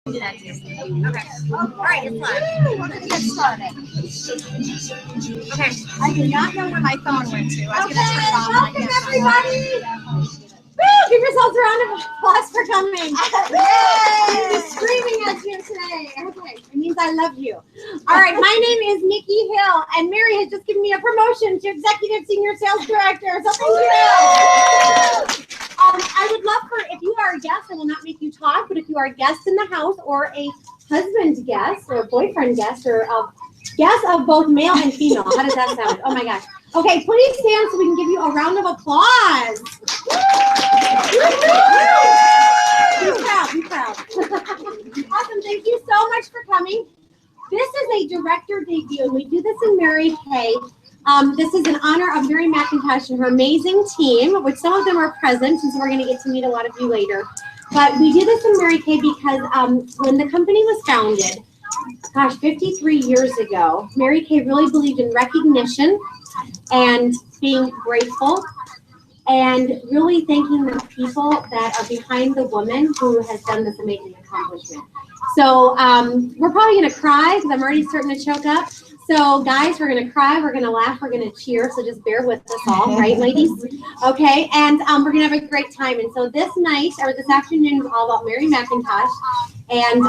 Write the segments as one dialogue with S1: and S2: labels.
S1: Okay. All right, it's live. We're going to get started. Okay. I do not know where my phone went to. I was going to turn it off. Welcome, everybody. Woo! Give yourselves a round of applause for coming. Yay! You're screaming at you today. Okay, it means I love you. All right, my name is Nikki Hill, and Mary has just given me a promotion to Executive Senior Sales Director. So thank you. I would love for, if you are a guest, I will not make you talk, but if you are a guest in the house or a husband guest or a boyfriend guest or a guest of both male and female, how does that sound? Oh my gosh. Okay, please stand so we can give you a round of applause. Be proud. Awesome, thank you so much for coming. This is a director debut, and we do this in Mary Kay. This is in honor of Mary McIntosh and her amazing team, which some of them are present, and so we're going to get to meet a lot of you later. But we do this in Mary Kay because when the company was founded, gosh, 53 years ago, Mary Kay really believed in recognition and being grateful and really thanking the people that are behind the woman who has done this amazing accomplishment. So we're probably going to cry because I'm already starting to choke up. So guys, we're going to cry, we're going to laugh, we're going to cheer, so just bear with us all, right, ladies? Okay, and we're going to have a great time. And so this night, or this afternoon, is all about Mary McIntosh, and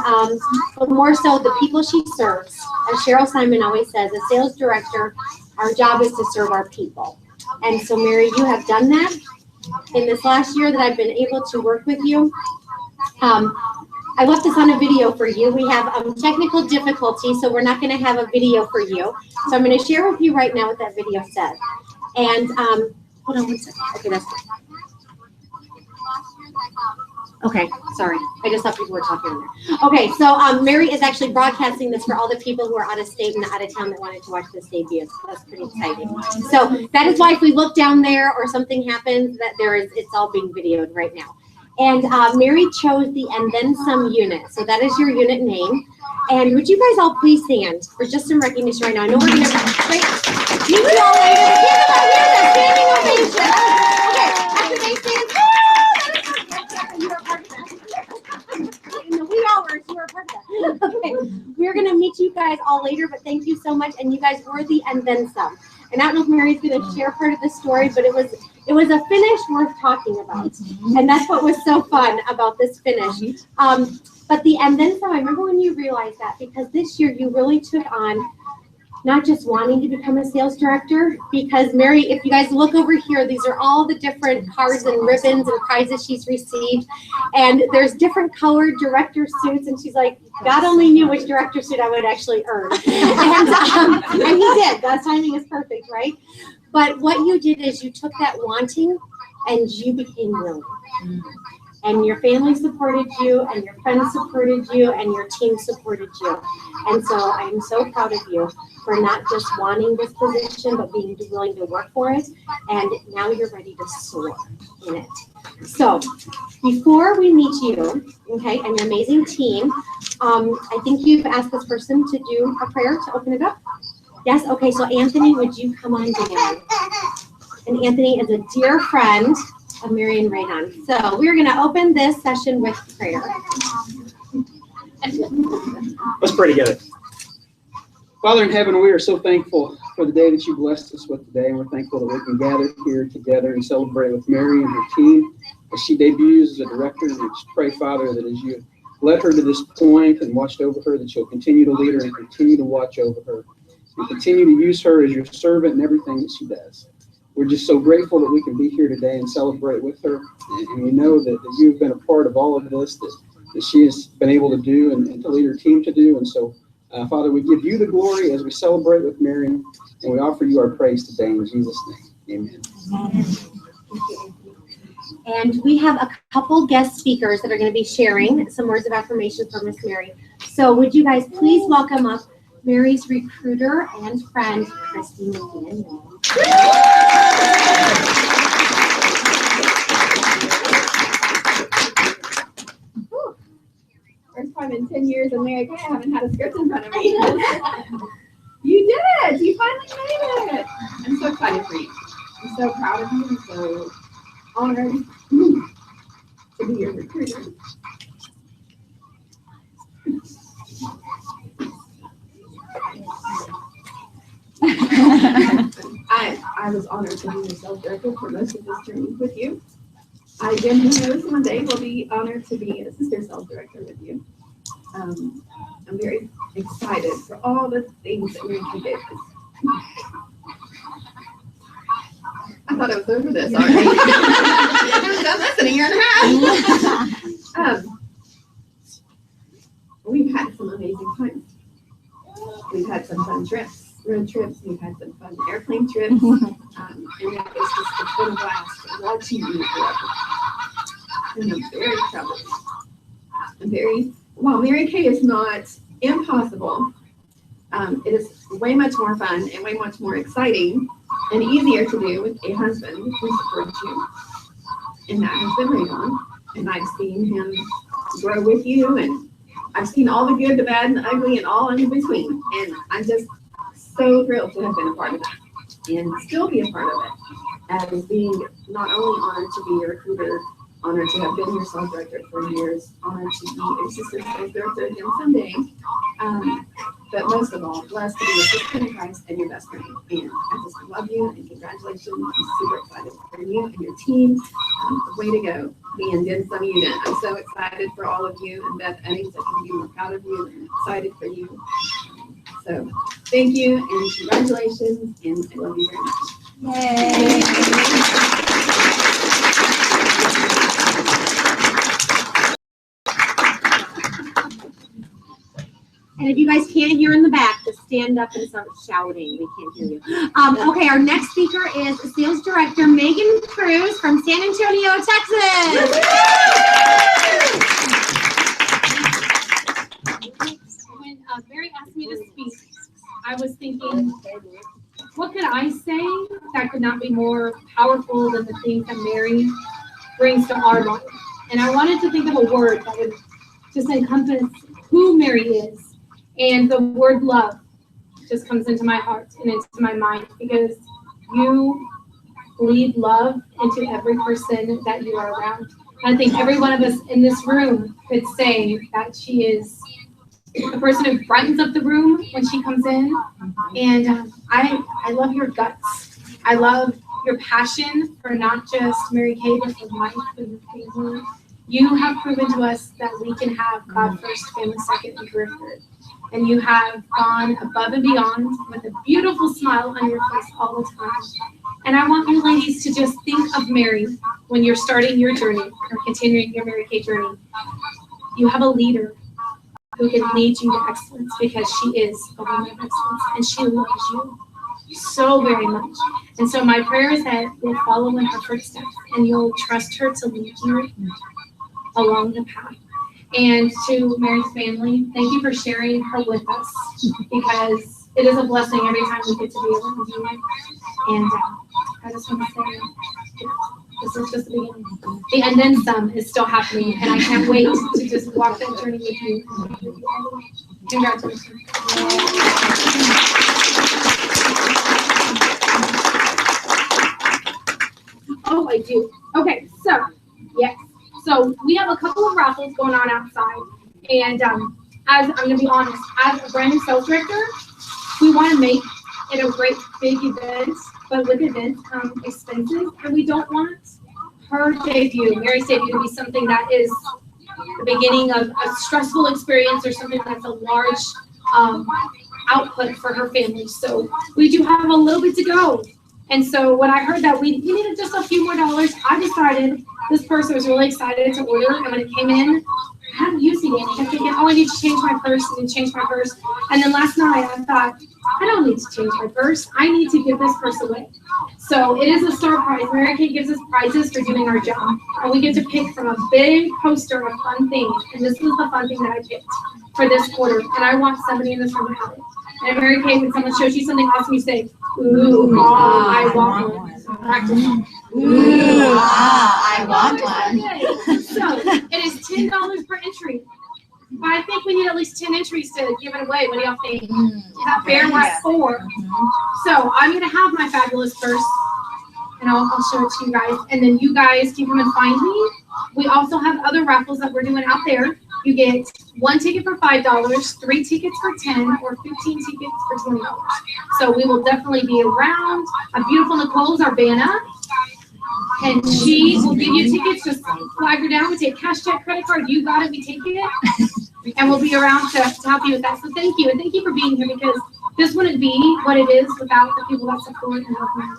S1: but more so the people she serves. As Cheryl Simon always says, as sales director, our job is to serve our people. And so Mary, you have done that. In this last year that I've been able to work with you, I left this on a video for you. We have technical difficulty, so we're not going to have a video for you. So I'm going to share with you right now what that video said. And hold on one second. Okay, that's good. Okay, sorry. I just thought people were talking on there. Okay, so Mary is actually broadcasting this for all the people who are out of state and out of town that wanted to watch this debut. So that's pretty exciting. So that is why if we look down there or something happens, that it's all being videoed right now. And Mary chose the And Then Some unit. So that is your unit name. And would you guys all please stand for just some recognition right now? I know we're going to meet you all later. Give them a standing ovation. Okay, after they stand, you are part of that. In the wee hours, you are part of that. Okay, we're going to meet you guys all later, but thank you so much. And you guys were the And Then Some. And I don't know if Mary's going to share part of the story, but it was a finish worth talking about. And that's what was so fun about this finish. But the And Then Some, I remember when you realized that, because this year you really took on not just wanting to become a sales director, because Mary, if you guys look over here, these are all the different cards and ribbons and prizes she's received. And there's different colored director suits, and she's like, God only knew which director suit I would actually earn. And he did. That timing is perfect, right? But what you did is you took that wanting and you became willing. And your family supported you, and your friends supported you, and your team supported you. And so I'm so proud of you for not just wanting this position, but being willing to work for it. And now you're ready to soar in it. So before we meet you, okay, and your amazing team, I think you've asked this person to do a prayer to open it up. Yes? Okay, so Anthony, would you come on down? And Anthony is a dear friend of Mary and Raydon. So we're going to open this session with prayer.
S2: Let's pray together. Father in heaven, we are so thankful for the day that you blessed us with today, and we're thankful that we can gather here together and celebrate with Mary and her team as she debuts as a director. And we just pray, Father, that as you led her to this point and watched over her, that you'll continue to lead her and continue to watch over her and continue to use her as your servant in everything that she does. We're just so grateful that we can be here today and celebrate with her. And we know that you've been a part of all of this, that she has been able to do and to lead her team to do. And so, Father, we give you the glory as we celebrate with Mary, and we offer you our praise today in Jesus' name. Amen.
S1: And we have a couple guest speakers that are going to be sharing some words of affirmation from Miss Mary. So would you guys please welcome up Mary's recruiter and friend, Christy McGinn.
S3: First time in 10 years of marriage, I haven't had a script in front of me. You did it! You finally made it! I'm so excited for you. I'm so proud of you. I'm so honored to be your recruiter. I was honored to be your sales director for most of this journey with you. I genuinely know one day will be honored to be assistant sales director with you. I'm very excited for all the things that Mary Kay did. I thought I was over this already. I haven't done this in a year and a half. We've had some amazing times. We've had some fun trips, road trips. We've had some fun airplane trips. And it's been a blast watching you grow. And I'm very proud of you. While Mary Kay is not impossible, it is way much more fun and way much more exciting and easier to do with a husband who supports you. And that has been right on. And I've seen him grow with you, and I've seen all the good, the bad, and the ugly, and all in between. And I'm just so thrilled to have been a part of that and still be a part of it. As being not only honored to be your recruiter, honored to have been your sales director for years, honored to be assistant sales director again someday, but most of all, blessed to be a sister in Christ and your best friend. And I just love you and congratulations. I'm super excited for you and your team. Way to go. Me and then some unit. I'm so excited for all of you, and Beth Eddings, I can be more proud of you and excited for you. So thank you and congratulations, and I love you very much.
S1: Yay. And if you guys can't hear in the back, just stand up and start shouting. We can't hear you. Okay, our next speaker is Sales Director Megan Cruz from San Antonio, Texas.
S4: When Mary asked me to speak, I was thinking, what could I say that could not be more powerful than the things that Mary brings to our life? And I wanted to think of a word that would just encompass who Mary is. And the word love just comes into my heart and into my mind, because you bleed love into every person that you are around. And I think every one of us in this room could say that she is the person who brightens up the room when she comes in. And I love your guts. I love your passion for not just Mary Kay, but for life and your family. You have proven to us that we can have God first, family second, and career third. And you have gone above and beyond with a beautiful smile on your face all the time. And I want you ladies to just think of Mary when you're starting your journey or continuing your Mary Kay journey. You have a leader who can lead you to excellence, because she is a woman of excellence and she loves you so very much. And so my prayer is that you'll follow in her footsteps and you'll trust her to lead you along the path. And to Mary's family, thank you for sharing her with us, because it is a blessing every time we get to be able to do it. And I just want to say, this is just the beginning. The and then some is still happening, and I can't wait to just walk that journey with you. Congratulations. Oh, I do. Okay, so, yes. So we have a couple of raffles going on outside, and as I'm going to be honest, as a brand new sales director, we want to make it a great big event, but with events come expenses, and we don't want her debut, Mary's debut, to be something that is the beginning of a stressful experience or something that's a large output for her family. So we do have a little bit to go. And so when I heard that we needed just a few more dollars, I decided this person was really excited to order. And when it came in, I hadn't used it yet. I kept thinking, oh, I need to change my purse and change my purse. And then last night I thought, I don't need to change my purse. I need to give this purse away. So it is a star prize. Mary Kay gives us prizes for doing our job. And we get to pick from a big poster of fun things. And this was the fun thing that I picked for this quarter. And I want somebody in this room to have it. And Mary Kay, when someone shows you something awesome, you say, ooh, I want one. Practice.
S5: Ooh, I want one.
S4: So it is $10 per entry. But I think we need at least 10 entries to give it away. What do y'all think? Is that fair? We're at 4. So I'm going to have my fabulous purse, and I'll show it to you guys. And then you guys can come and find me. We also have other raffles that we're doing out there. You get 1 ticket for $5, 3 tickets for $10, or 15 tickets for $20. So we will definitely be around. Beautiful Nicole's our Vanna, and she will give you tickets. Just flag her down. We take cash, check, credit card. You got it. We take it, and we'll be around to help you with that. So thank you, and thank you for being here, because this wouldn't be what it is without the people that support and help us.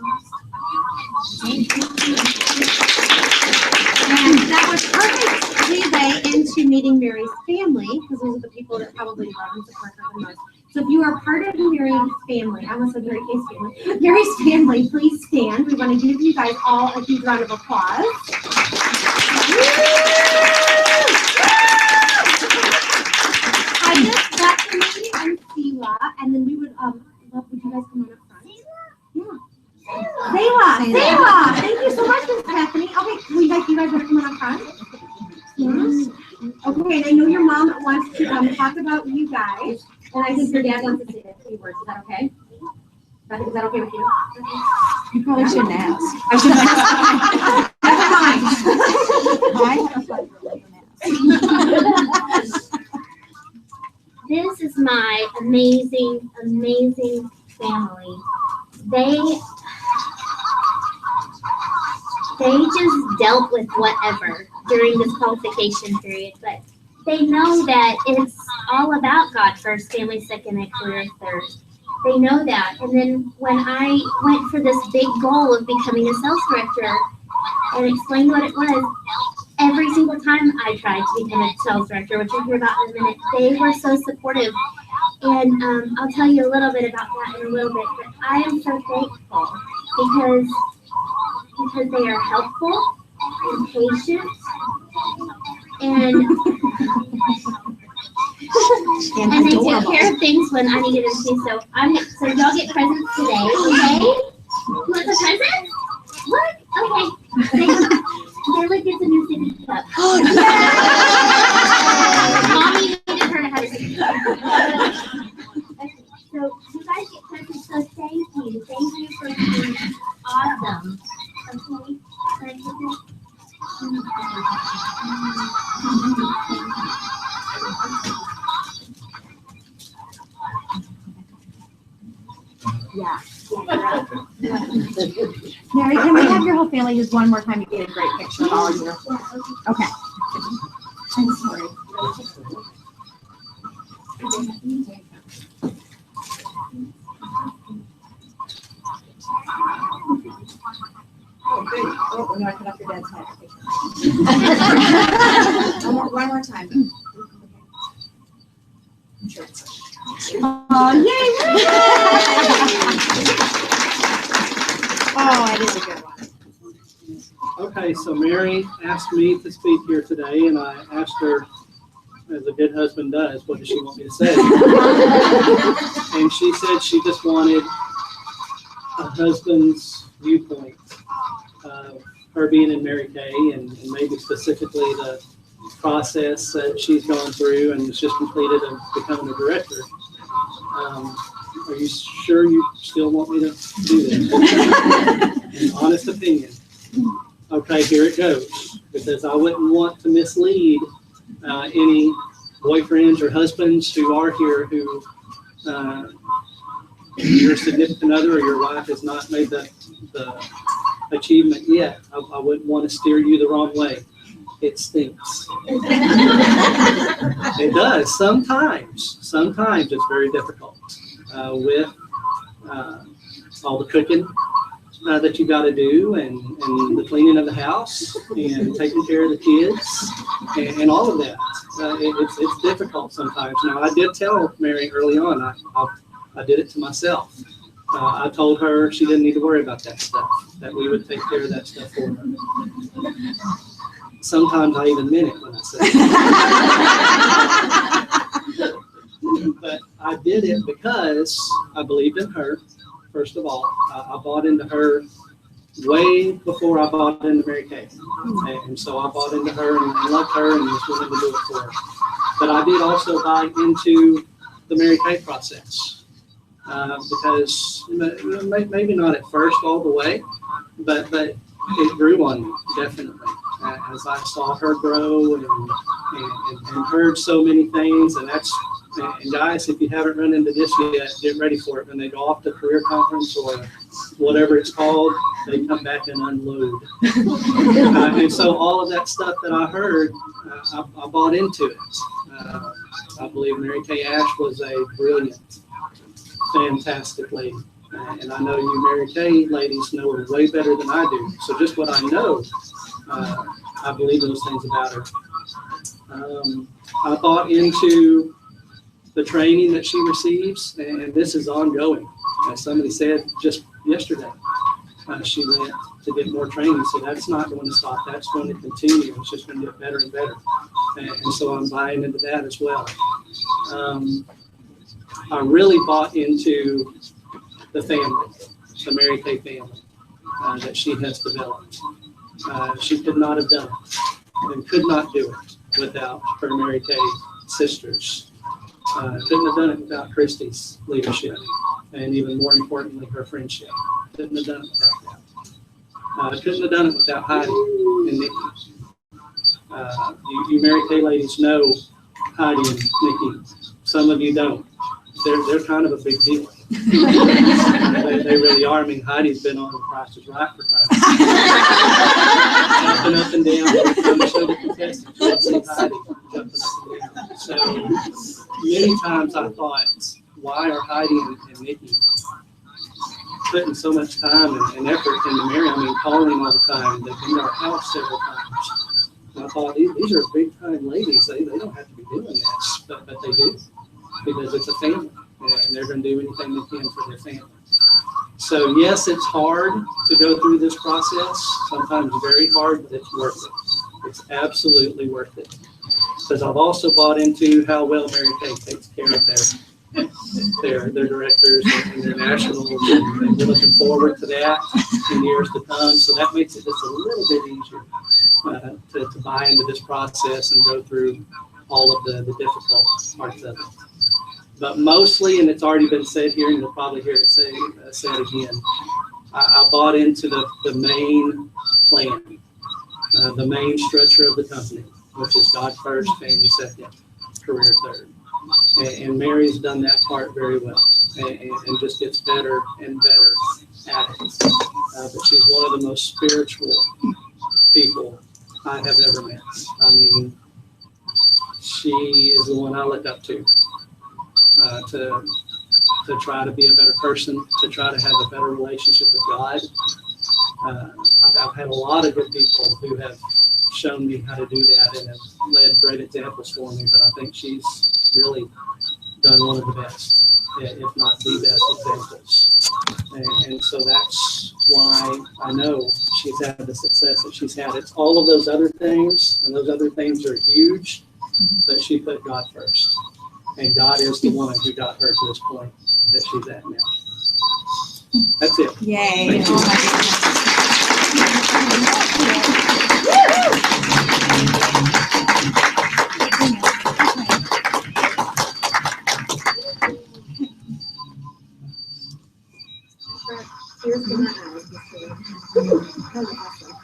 S1: And that was perfect segue into meeting Mary's family, because those are the people that probably love and support her the most. So if you are part of Mary's family, I almost said Mary Kay's family, Mary's family, please stand. We want to give you guys all a huge round of applause. I just Bethany and Sela, and then we would would you guys come on up front? Yeah. Selah. Thank you so much, Miss Bethany. Okay, you guys want to come on up front? Yes. Okay, and I know your mom wants to talk about you guys, and I think your dad wants to say a few words. Is that okay? Is that okay with you?
S5: You probably shouldn't ask.
S1: I should ask. Never mind.
S5: I have a fun ask.
S6: This is my amazing, amazing family. They just dealt with whatever during this qualification period, but they know that it's all about God first, family second, and career third. They know that. And then when I went for this big goal of becoming a sales director and explained what it was, every single time I tried to become a sales director, which you'll hear about in a minute, they were so supportive. And I'll tell you a little bit about that in a little bit, but I am so thankful because they are helpful and patient and they take care of things when I needed them to. So y'all get presents today, okay? You want the presents? What? Okay. Taylor gets a new sippy cup.
S5: Oh,
S6: Mommy needed her to have a sippy cup. So you guys get presents, so thank you. Thank you for being awesome. Okay? Can I take this?
S5: yeah.
S1: Mary, can we have your whole family just one more time to get a great picture of all of you? Okay. I'm sorry.
S5: Oh, we're not putting up your dad's head. One more time. I'm sure it's
S1: Oh, yay!
S5: Oh, it is a good one.
S2: Okay, so Mary asked me to speak here today, and I asked her, as a good husband does, what does she want me to say? And she said she just wanted a husband's viewpoint of her being in Mary Kay, and maybe specifically the process that she's gone through and has just completed of becoming a director. Are you sure you still want me to do this? An honest opinion. Okay, here it goes. Because I wouldn't want to mislead any boyfriends or husbands who are here who your significant other or your wife has not made the achievement yet. I wouldn't want to steer you the wrong way. It stinks. It does sometimes. Sometimes it's very difficult with all the cooking that you got to do, and the cleaning of the house, and taking care of the kids, and all of that. It's difficult sometimes. Now, I did tell Mary early on, I did it to myself. I told her she didn't need to worry about that stuff, that we would take care of that stuff for her. Sometimes I even meant it when I said it. But I did it because I believed in her, first of all. I bought into her way before I bought into Mary Kay. And so I bought into her and loved her and was willing to do it for her. But I did also buy into the Mary Kay process. Because maybe not at first all the way, but it grew on me, definitely.
S7: as I saw her grow and heard so many things. And guys, if you haven't run into this yet, get ready for it. When they go off to career conference or whatever it's called, they come back and unload. And so all of that stuff that I heard, I bought into it. I believe Mary Kay Ash was a brilliant, fantastic lady. And I know you Mary Kay ladies know her way better than I do. So just what I know, I believe those things about her. I bought into the training that she receives, and this is ongoing. As somebody said just yesterday, she went to get more training, so that's not going to stop. That's going to continue. It's just going to get better and better. And so I'm buying into that as well. I really bought into the family, the Mary Kay family that she has developed. She could not have done it and could not do it without her Mary Kay sisters. Couldn't have done it without Christy's leadership, and even more importantly, her friendship. Couldn't have done it without that. Couldn't have done it without Heidi and Nikki. You Mary Kay ladies know Heidi and Nikki. Some of you don't. They're kind of a big deal. They really are. I mean, Heidi's been on The Price is Right for time. Jumping up and down every time they show the contestants. You'll see Heidi jumping up and down. So many times I thought, why are Heidi and Nikki putting so much time and effort into Mary? I mean, calling all the time. They've been to our house several times. And I thought, these are big time ladies. They don't have to be doing this, but they do, because it's a family. And they're going to do anything they can for their family. So yes, it's hard to go through this process, sometimes very hard, but it's worth it. It's absolutely worth it. Because I've also bought into how well Mary Kay takes care of their directors and their nationals, and we're looking forward to that in years to come. So that makes it just a little bit easier to buy into this process and go through all of the difficult parts of it. But mostly, and it's already been said here, and you'll probably hear it said again, I bought into the main plan, the main structure of the company, which is God first, family second, career third. And Mary's done that part very well, and just gets better and better at it. But she's one of the most spiritual people I have ever met. I mean, she is the one I look up to try to be a better person, to try to have a better relationship with God. I've had a lot of good people who have shown me how to do that and have led great examples for me, but I think she's really done one of the best, if not the best examples. And so that's why I know she's had the success that she's had. It's all of those other things, and those other things are huge, but she put God first. And God is the one who got her to this point that she's at now. That's it.
S5: Yay.
S7: Thank you.
S1: Tears in my eyes.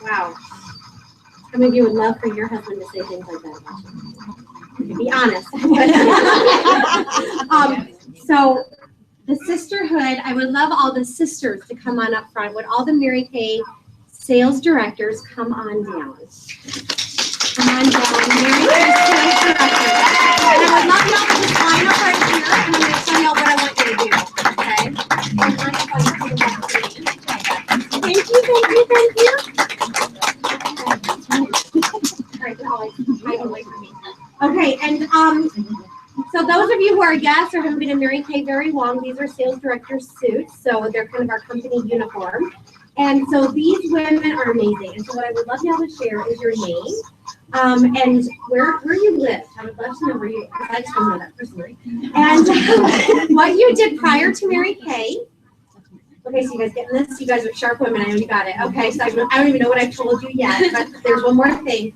S1: Wow. How many of you would love for your husband to say things like that about you? Be honest. So the sisterhood, I would love all the sisters to come on up front. Would all the Mary Kay sales directors come on down? Come on down, Mary Kay sales directors. And I would love y'all to just line up right here, and I'm going to tell y'all what I want you to do. Okay? Thank you, thank you, thank you. Okay, and so those of you who are guests or haven't been in Mary Kay very long, these are sales director suits, so they're kind of our company uniform. And so these women are amazing. And so what I would love y'all to share is your name and where you live. I would love to know where you. I just don't know that personally. And what you did prior to Mary Kay. Okay, so you guys getting this? You guys are sharp women. I know you got it. Okay, so I don't even know what I've told you yet, but there's one more thing.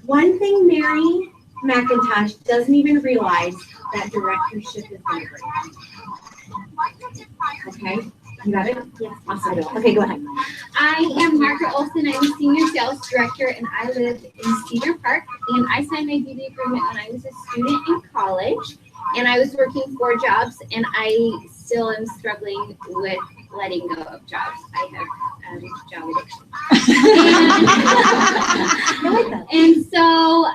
S1: One thing Mary McIntosh doesn't even realize that directorship is going to bring. Okay, You got it?
S6: Yes.
S1: Awesome. Okay, go ahead.
S8: I am Margaret Olson. I'm a senior sales director, and I live in Cedar Park. And I signed my DD agreement when I was a student in college, and I was working 4 jobs, and I still am struggling with letting go of jobs. I have job addiction. And so,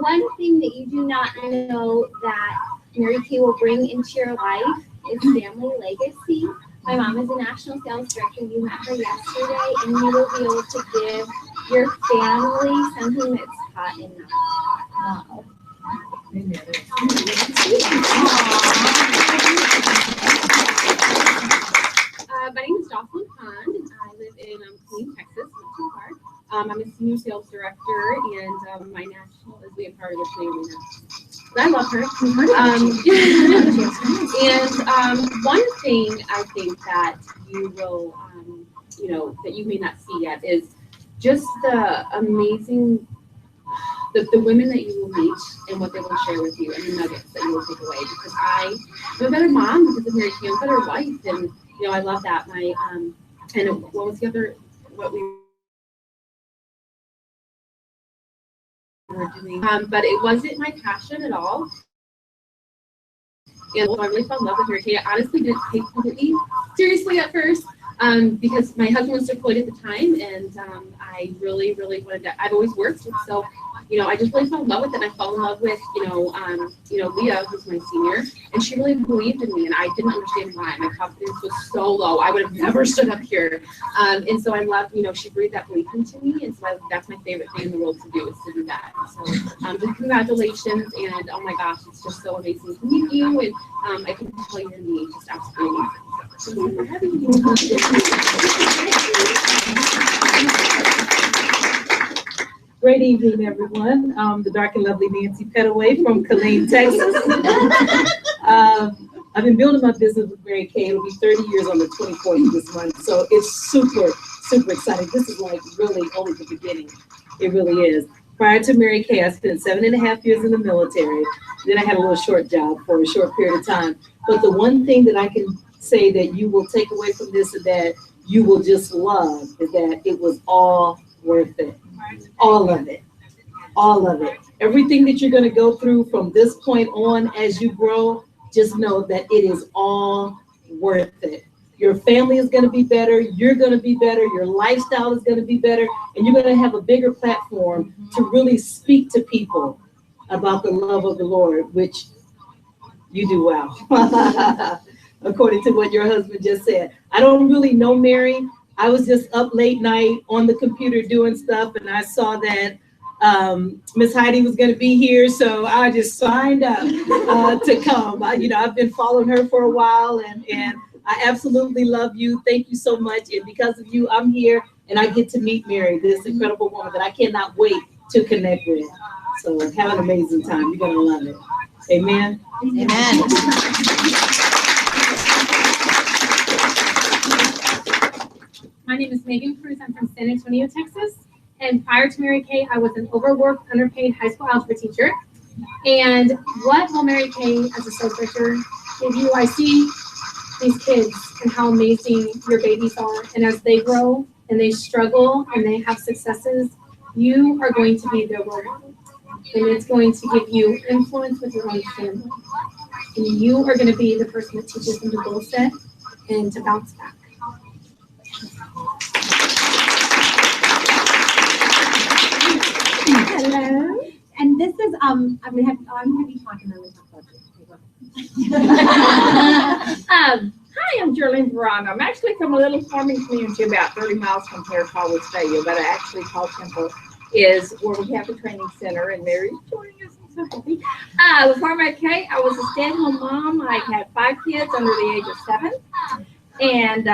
S8: one thing that you do not know that Mary Kay will bring into your life is family legacy. My mom is a national sales director. You met her yesterday, and you will be able to give your family something that's hot enough. Wow.
S9: My name is Jocelyn Pond. I live in Killeen, Texas, not too far. I'm a senior sales director, and my national is being part of this family now. I love her. And one thing I think that you will, that you may not see yet is just the amazing, the women that you will meet and what they will share with you and the nuggets that you will take away. Because I'm a better mom because of Mary Kay, I'm a better wife, and I love that. My and what was the other? What we were doing, but it wasn't my passion at all. And I really fell in love with Mary Kay. I honestly didn't take it completely seriously at first, because my husband was deployed at the time, and I really, really wanted to. I've always worked, and so I just really fell in love with it. And I fell in love with Leah, who's my senior, and she really believed in me, and I didn't understand why. My confidence was so low. I would have never stood up here, and so I loved. She breathed that belief into me, and so that's my favorite thing in the world to do is to do that. So just congratulations, and oh my gosh, it's just so amazing to meet you, and I can tell you're going to be just absolutely amazing. So thank you for having me.
S10: Great evening, everyone. The dark and lovely Nancy Pettaway from Killeen, Texas. I've been building my business with Mary Kay. It'll be 30 years on the 24th of this month, so it's super, super exciting. This is like really only the beginning. It really is. Prior to Mary Kay, I spent 7.5 years in the military. Then I had a little short job for a short period of time. But the one thing that I can say that you will take away from this and that you will just love is that it was all worth it. All of it. All of it. Everything that you're going to go through from this point on as you grow, just know that it is all worth it. Your family is going to be better. You're going to be better. Your lifestyle is going to be better. And you're going to have a bigger platform to really speak to people about the love of the Lord, which you do well, according to what your husband just said. I don't really know Mary. I was just up late night on the computer doing stuff, and I saw that Miss Heidi was going to be here, so I just signed up to come. I've been following her for a while, and I absolutely love you. Thank you so much, and because of you, I'm here, and I get to meet Mary, this incredible woman that I cannot wait to connect with. So have an amazing time. You're going to love it. Amen.
S5: Amen.
S4: My name is Megan Cruz. I'm from San Antonio, Texas. And prior to Mary Kay, I was an overworked, underpaid high school algebra teacher. And what will Mary Kay as a sales director give you? I see these kids and how amazing your babies are. And as they grow and they struggle and they have successes, you are going to be their role model. And it's going to give you influence with your own family. And you are going to be the person that teaches them to goal set and to bounce back.
S1: Hello. And this is I'm gonna have you talking on the top
S11: Hi, I'm Geraldine Verano. I'm actually from a little farming community about 30 miles from here called Westalia, but I actually call Temple is where we have a training center, and Mary's joining us. I'm so happy. Before Mary Kay, I was a stay-at-home mom. I had 5 kids under the age of 7, and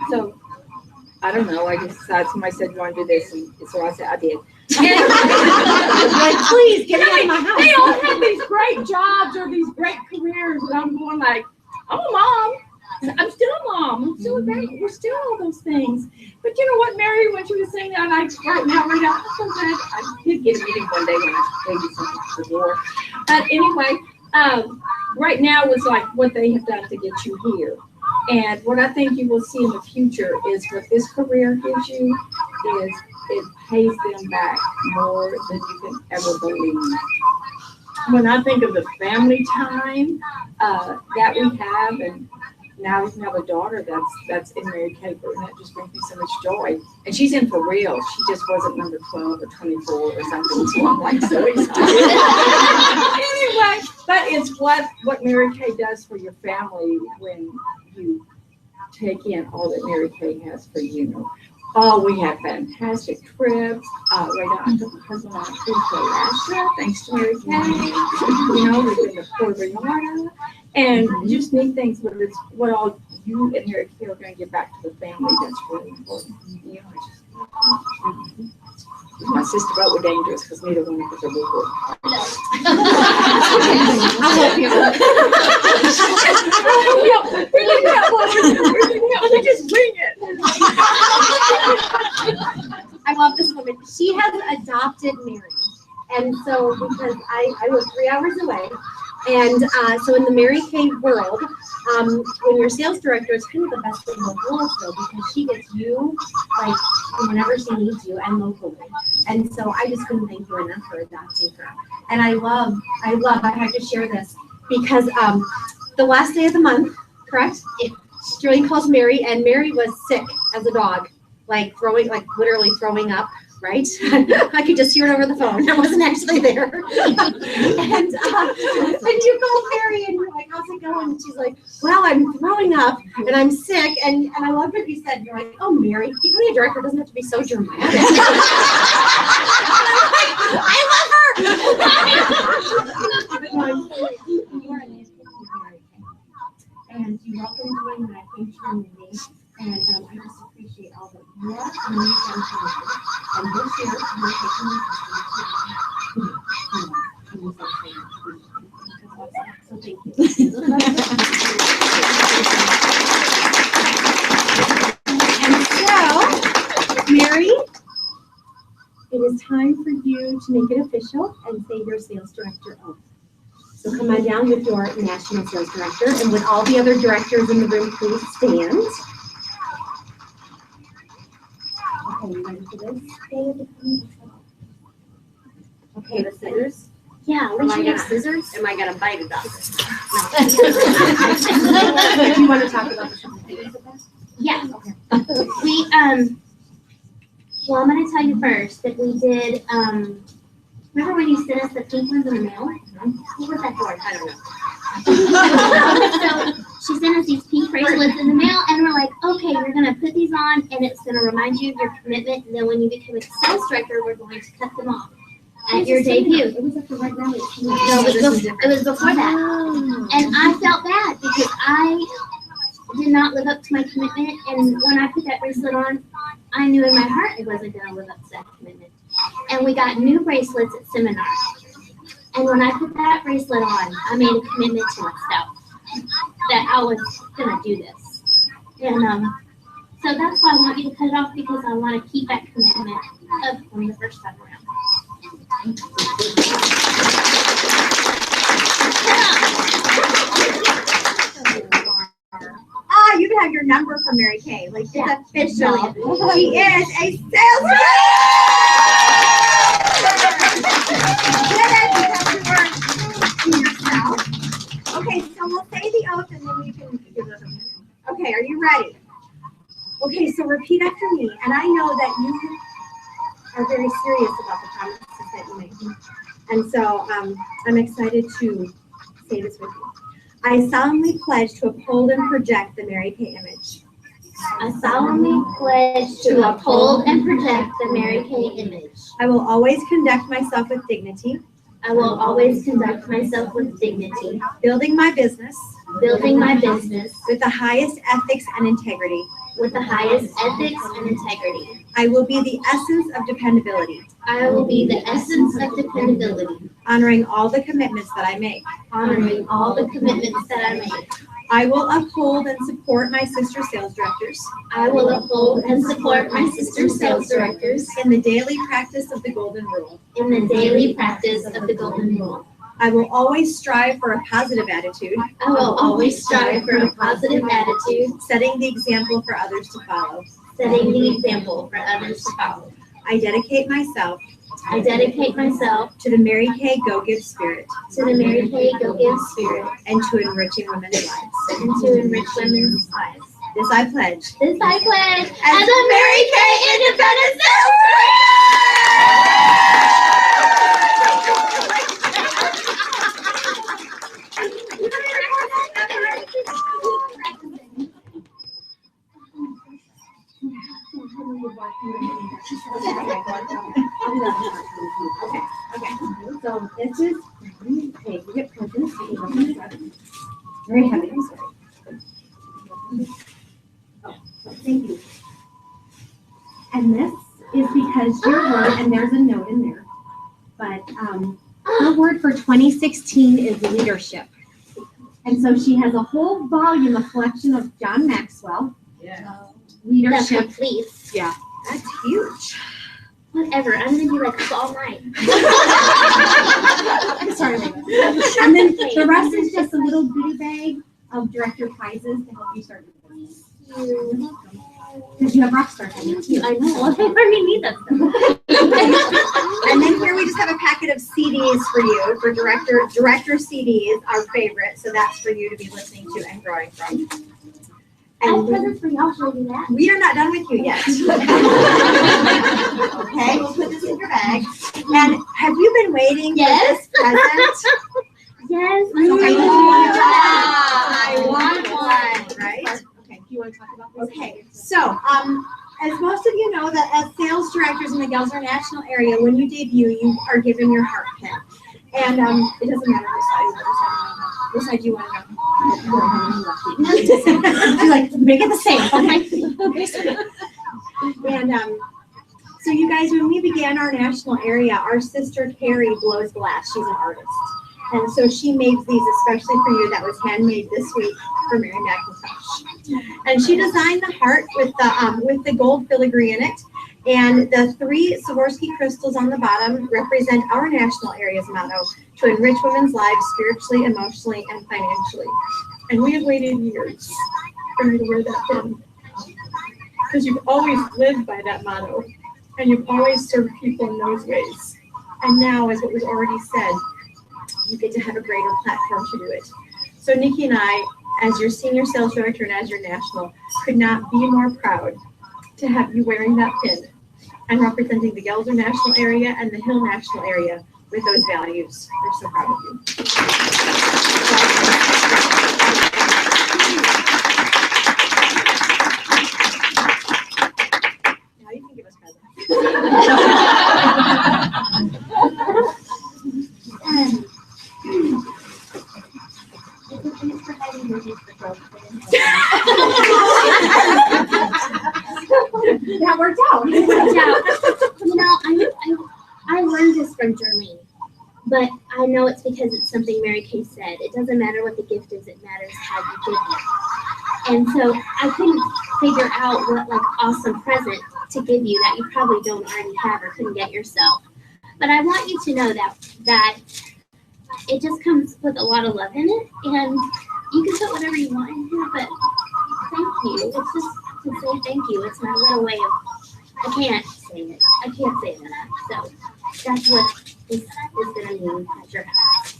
S11: so I don't know. I just decided somebody said you want to do this, and so I said I did.
S1: like, please get out of my house.
S11: They all have these great jobs or these great careers, and I'm going like, I'm a mom. I'm still a mom. I'm still a baby. We're still all those things. But you know what, Mary, when she was saying that, right now, I'm so glad I did get a meeting one day when I maybe something to the door. But anyway, right now was like what they have done to get you here. And what I think you will see in the future is what this career gives you is it pays them back more than you can ever believe. When I think of the family time that we have, and now we have a daughter that's in Mary Kay, and that just brings me so much joy. And she's in for real. She just wasn't number 12 or 24 or something. So I'm like so excited. Anyway, but it's what Mary Kay does for your family when you take in all that Mary Kay has for you. Oh, we had fantastic trips. Right now, I took my husband on a cruise to Alaska, thanks to Mary Kay. You know, we've been to Puerto Vallarta, and just neat things. But it's what all you and Mary Kay are going to give back to the family. That's really important. You know, it's just, my sister wrote we're dangerous because neither one of us are good.
S1: I'll help you.
S11: We just wing it.
S1: I love this woman. She has adopted Mary. And so, because I live 3 hours away, and so in the Mary Kay world, when your sales director is kind of the best thing in the world, though, because she gets you, like, whenever she needs you and locally. And so I just couldn't thank you enough for adopting her. And I had to share this because the last day of the month, correct? Julie calls Mary, and Mary was sick as a dog, like literally throwing up, right? I could just hear it over the phone. I wasn't actually there. and you call Mary, and you're like, how's it going? And she's like, well, I'm throwing up, and I'm sick. And I love what you said. You're like, oh, Mary, the county director doesn't have to be so dramatic. I love her. You are an amazing Mary Kay. And you welcome me, and I thank you for me. And I just appreciate all that you are and you've done for me. And this year, you're taking me so thank you. And so, Mary, it is time for you to make it official and say your sales director oath. So come on down with your national sales director, and with all the other directors in the room, please stand. Okay, you ready for this? Okay, the scissors.
S6: Yeah, we should have scissors.
S1: Am I gonna bite it up? No. Do you want to talk about the
S6: Yeah. Okay. Well, I'm going to tell you first that we did, remember when you sent us the pink ones in the mail? What was that for? I don't know. So she sent us these pink bracelets in the mail, and we're like, okay, we're going to put these on, and it's going to remind you of your commitment, and then when you become a sales director, we're going to cut them off at your debut.
S1: It was after right now.
S6: No, it was before that. And I felt bad because I did not live up to my commitment, and when I put that bracelet on, I knew in my heart I wasn't going to live up to that commitment. And we got new bracelets at seminar. And when I put that bracelet on, I made a commitment to myself that I was going to do this. And so that's why I want you to cut it off, because I want to keep that commitment up from the first time around.
S5: Ah, you can have your number from Mary Kay. Like, it's official. She is a sales Okay, so we'll say the oath and then you can give it a minute. Okay, are you ready? Okay, so repeat after me. And I know that you are very serious about the promises that you make. And so I'm excited to say this with you. I solemnly pledge to uphold and project the Mary Kay image.
S6: I solemnly pledge to uphold and project the Mary Kay image.
S5: I will always conduct myself with dignity.
S6: I will always conduct myself with dignity,
S5: building my business
S6: with
S5: the highest ethics and integrity.
S6: With the highest ethics and integrity.
S5: I will be the essence of dependability.
S6: I will be the essence of dependability.
S5: Honoring all the commitments that I make.
S6: Honoring all the commitments that I make.
S5: I will uphold and support my sister sales directors.
S6: I will uphold and support my sister sales directors
S5: in the daily practice of the Golden Rule.
S6: In the daily practice of the Golden Rule.
S5: I will always strive for a positive attitude.
S6: I will always strive for a positive attitude,
S5: Setting the example for others to follow.
S6: setting the example for others to follow.
S5: I dedicate myself
S6: I dedicate myself
S5: to the Mary Kay Go Give spirit
S6: to the Mary Kay Go Give spirit
S5: and to enriching women's lives.
S6: and to enrich women's lives.
S5: This I pledge.
S6: This I pledge
S5: As
S6: as a Mary Kay Independent
S5: Okay, so this is, okay, we get presents. Very heavy, I'm sorry. Oh, thank you. And this is because your word, and there's a note in there, but her word for 2016 is leadership. And so she has a whole volume, a collection of John Maxwell.
S10: Yeah.
S6: The
S5: Leadership.
S6: complete.
S5: Yeah, that's huge.
S6: Whatever. I'm gonna be like this all night.
S5: Sorry. And then the rest is just a little goodie bag of director prizes to help you start your business. Because you have Rockstar coming up too.
S6: I know. I already need that stuff.
S5: And then here we just have a packet of CDs for you, for director CDs, our favorite. So that's for you to be listening to and growing from.
S6: I have
S5: And
S6: presents for y'all. Should I do that?
S5: we are not done with you yet. Okay, we'll put this in your bag. And have you been waiting
S6: Yes.
S5: for this present?
S6: Yes.
S5: Okay, I want
S6: one.
S5: one, right?
S1: Okay, do you want to talk about this?
S5: Okay, so, as most of you know, that as sales directors in the Gelsler National area, when you debut, you are given your heart pin. And it doesn't matter which side you want to know. She's like, make it the same. And so you guys, when we began our national area, our sister Carrie blows glass. She's an artist. And so she made these especially for you. That was handmade this week for Mary McIntosh. And she designed the heart with the gold filigree in it. And the 3 Swarovski crystals on the bottom represent our national area's motto: to enrich women's lives spiritually, emotionally, and financially. And we have waited years for you to wear that pin. Because you've always lived by that motto. And you've always served people in those ways. And now, as what was already said, you get to have a greater platform to do it. So Nikki and I, as your senior sales director and as your national, could not be more proud to have you wearing that pin and representing the Gelsler National Area and the Hill National Area with those values. We're so proud of you. Now you can give us That worked out.
S6: You know, I learned this from Jermaine, but I know it's because it's something Mary Kay said. It doesn't matter what the gift is, it matters how you give it. And so I couldn't figure out what like awesome present to give you that you probably don't already have or couldn't get yourself. But I want you to know that it just comes with a lot of love in it, and you can put whatever you want in here, but thank you. It's just to say thank you. It's my little way of, I can't say it. I can't say that. So that's what this is going to mean at your house.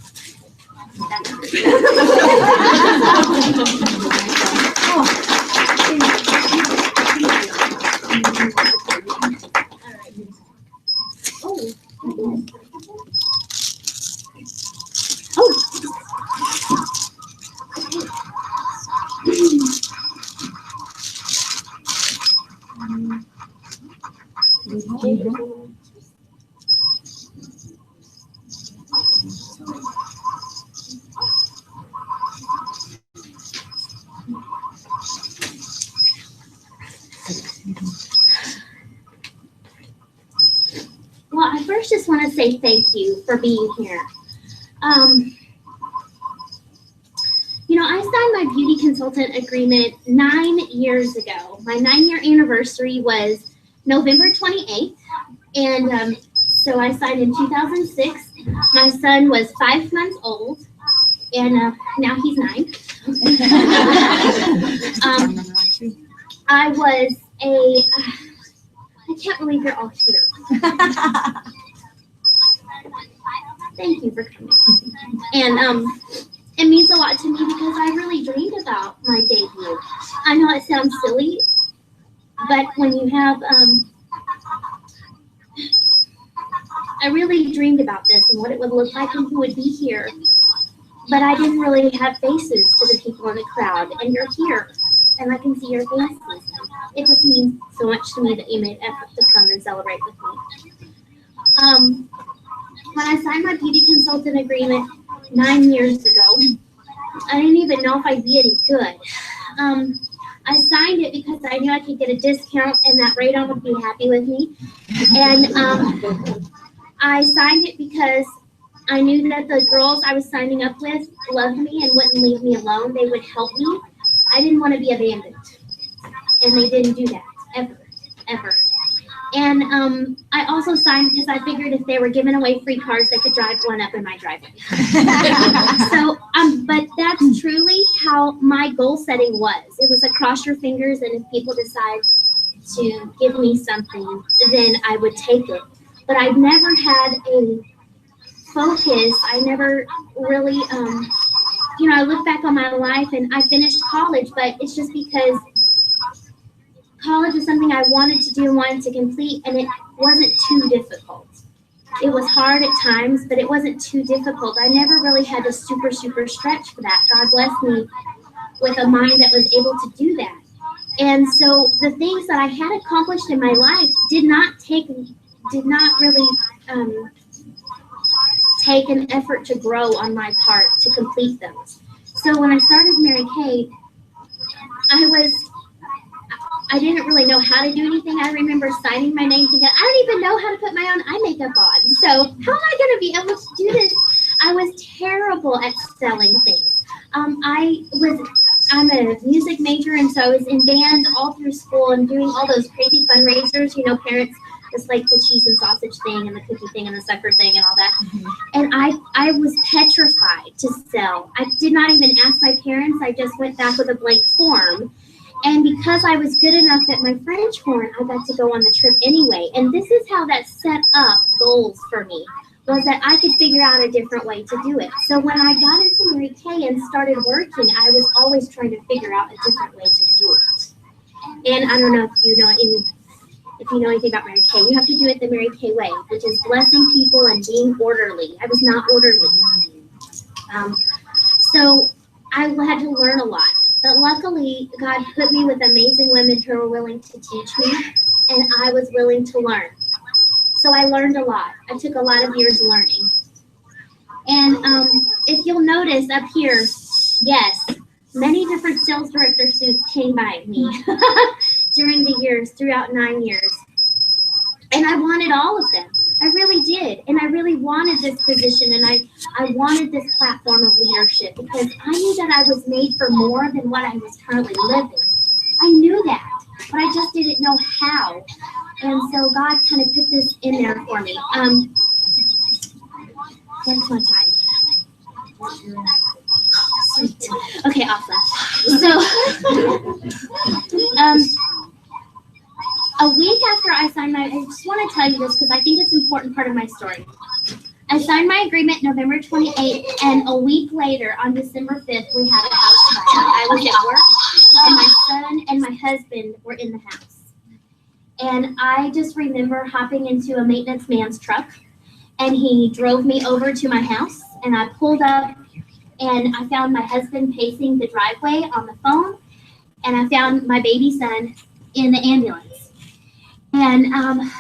S6: Well, I first just want to say thank you for being here. You know, I signed my beauty consultant agreement 9 years ago. My 9-year anniversary was November 28th. And so I signed in 2006. My son was 5 months old, and now he's 9. I was I can't believe you're all here. Thank you for coming. And it means a lot to me because I really dreamed about my debut. I know it sounds silly, but when you have, I really dreamed about this and what it would look like and who would be here. But I didn't really have faces to the people in the crowd, and you're here, and I can see your faces. It just means so much to me that you made effort to come and celebrate with me. When I signed my beauty consultant agreement 9 years ago, I didn't even know if I'd be any good. I signed it because I knew I could get a discount and that radon would be happy with me. And I signed it because I knew that the girls I was signing up with loved me and wouldn't leave me alone. They would help me. I didn't want to be abandoned. And they didn't do that, ever. And I also signed because I figured if they were giving away free cars, they could drive one up in my driveway. So, but that's truly how my goal setting was. It was a cross your fingers, and if people decide to give me something, then I would take it. But I've never had a focus. I never really, I look back on my life and I finished college, but it's just because college was something I wanted to do and wanted to complete, and it wasn't too difficult. It was hard at times, but it wasn't too difficult. I never really had to super stretch for that. God blessed me with a mind that was able to do that. And so the things that I had accomplished in my life did not really take an effort to grow on my part to complete those. So when I started Mary Kay, I didn't really know how to do anything. I remember signing my name thinking, I don't even know how to put my own eye makeup on. So how am I going to be able to do this? I was terrible at selling things. I'm a music major, and so I was in bands all through school and doing all those crazy fundraisers. Parents just like the cheese and sausage thing and the cookie thing and the sucker thing and all that. Mm-hmm. And I was petrified to sell. I did not even ask my parents. I just went back with a blank form. And because I was good enough at my French horn, I got to go on the trip anyway. And this is how that set up goals for me, was that I could figure out a different way to do it. So when I got into Mary Kay and started working, I was always trying to figure out a different way to do it. And I don't know if you know anything about Mary Kay, you have to do it the Mary Kay way, which is blessing people and being orderly. I was not orderly. So I had to learn a lot. But luckily, God put me with amazing women who were willing to teach me, and I was willing to learn. So I learned a lot. I took a lot of years learning. And if you'll notice up here, yes, many different sales director suits came by me during the years, throughout 9 years. And I wanted all of them. I really did. And I really wanted this position, and I wanted this platform of leadership because I knew that I was made for more than what I was currently living. I knew that, but I just didn't know how. And so God kind of put this in there for me. What's my time? Sweet. Okay, awesome. So, a week after I signed I just want to tell you this because I think it's an important part of my story. I signed my agreement November 28th, and a week later, on December 5th, we had a house fire. I was at work, and my son and my husband were in the house. And I just remember hopping into a maintenance man's truck, and he drove me over to my house, and I pulled up, and I found my husband pacing the driveway on the phone, and I found my baby son in the ambulance. And I'm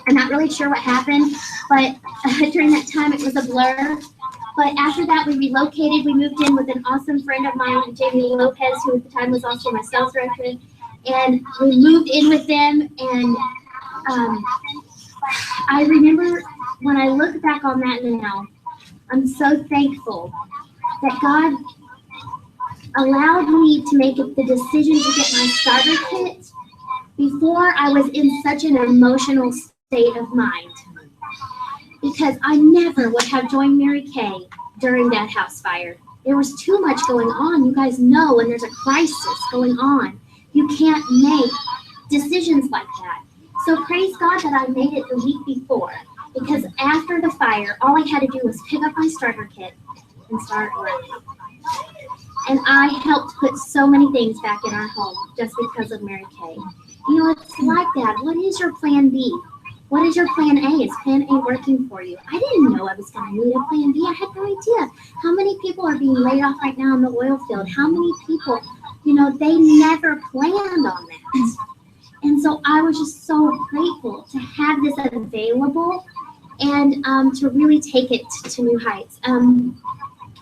S6: not really sure what happened, but during that time it was a blur. But after that, we relocated. We moved in with an awesome friend of mine, Jamie Lopez, who at the time was also my sales director. And we moved in with them. And I remember when I look back on that now, I'm so thankful that God allowed me to make the decision to get my starter kit before I was in such an emotional state of mind. because I never would have joined Mary Kay during that house fire. There was too much going on. You guys know when there's a crisis going on, you can't make decisions like that. So praise God that I made it the week before, because after the fire, all I had to do was pick up my starter kit and start running. And I helped put so many things back in our home just because of Mary Kay. You know, it's like that. What is your plan B? What is your plan A? Is plan A working for you? I didn't know I was going to need a plan B. I had no idea. How many people are being laid off right now in the oil field? How many people, you know, they never planned on that. And so I was just so grateful to have this available and to really take it to new heights.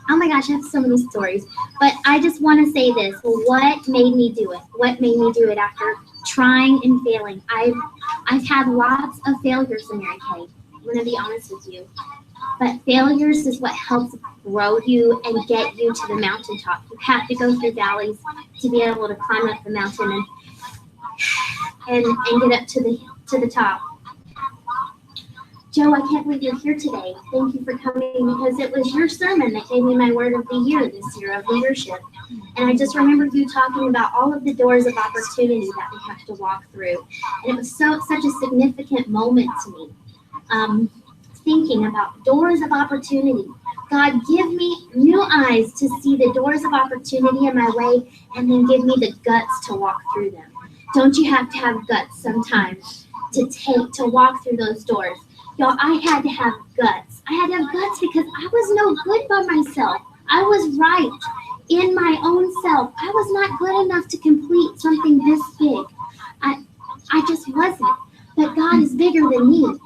S6: Oh my gosh, I have so many stories. But I just want to say this. What made me do it? What made me do it after trying and failing? I've had lots of failures in Mary Kay. I'm going to be honest with you. But failures is what helps grow you and get you to the mountaintop. You have to go through valleys to be able to climb up the mountain and get up to the top. Joe, I can't believe you're here today. Thank you for coming, because it was your sermon that gave me my word of the year this year of leadership. And I just remember you talking about all of the doors of opportunity that we have to walk through. And it was such a significant moment to me. Thinking about doors of opportunity. God, give me new eyes to see the doors of opportunity in my way, and then give me the guts to walk through them. Don't you have to have guts sometimes to walk through those doors? Y'all, I had to have guts. I had to have guts because I was no good by myself. I was right in my own self. I was not good enough to complete something this big. I just wasn't. But God is bigger than me.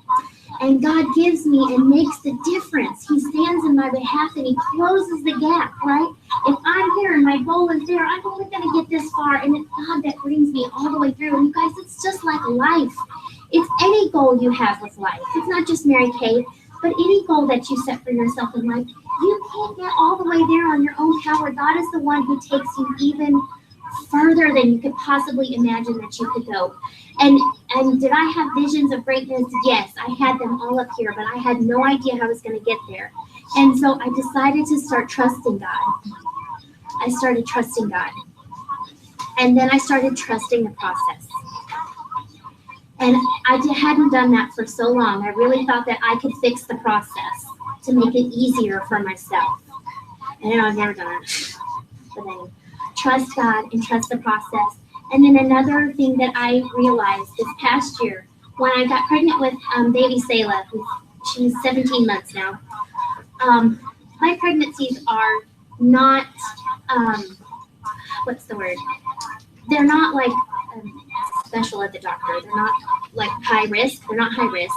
S6: And God gives me and makes the difference. He stands in my behalf and he closes the gap, right? If I'm here and my goal is there, I'm only going to get this far. And it's God that brings me all the way through. And you guys, it's just like life. It's any goal you have with life. It's not just Mary Kay, but any goal that you set for yourself in life. You can't get all the way there on your own power. God is the one who takes you even further than you could possibly imagine that you could go. And did I have visions of greatness? Yes, I had them all up here, but I had no idea how I was going to get there. And so I decided to start trusting God. I started trusting God. And then I started trusting the process. And I hadn't done that for so long. I really thought that I could fix the process to make it easier for myself. And I've never done it. But anyway, trust God and trust the process. And then another thing that I realized this past year, when I got pregnant with baby Selah, she's 17 months now, my pregnancies are not, what's the word? They're not like special at the doctor. They're not like high risk. They're not high risk.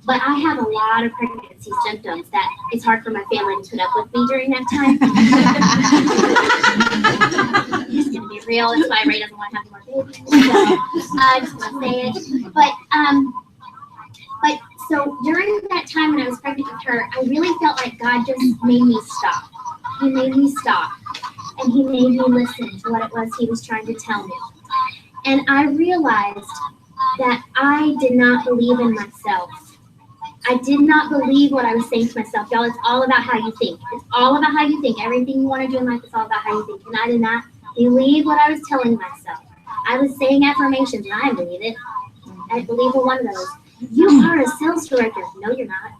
S6: But I have a lot of pregnancy symptoms that it's hard for my family to put up with me during that time. I'm just going to be real. It's why Ray doesn't want to have more babies. So I just want to say it. But so during that time when I was pregnant with her, I really felt like God just made me stop. He made me stop. And he made me listen to what it was he was trying to tell me. And I realized that I did not believe in myself. I did not believe what I was saying to myself. Y'all, it's all about how you think. It's all about how you think. Everything you want to do in life is all about how you think. And I did not believe what I was telling myself. I was saying affirmations, and I didn't believe it. I believe in one of those. You are a sales director. No, you're not.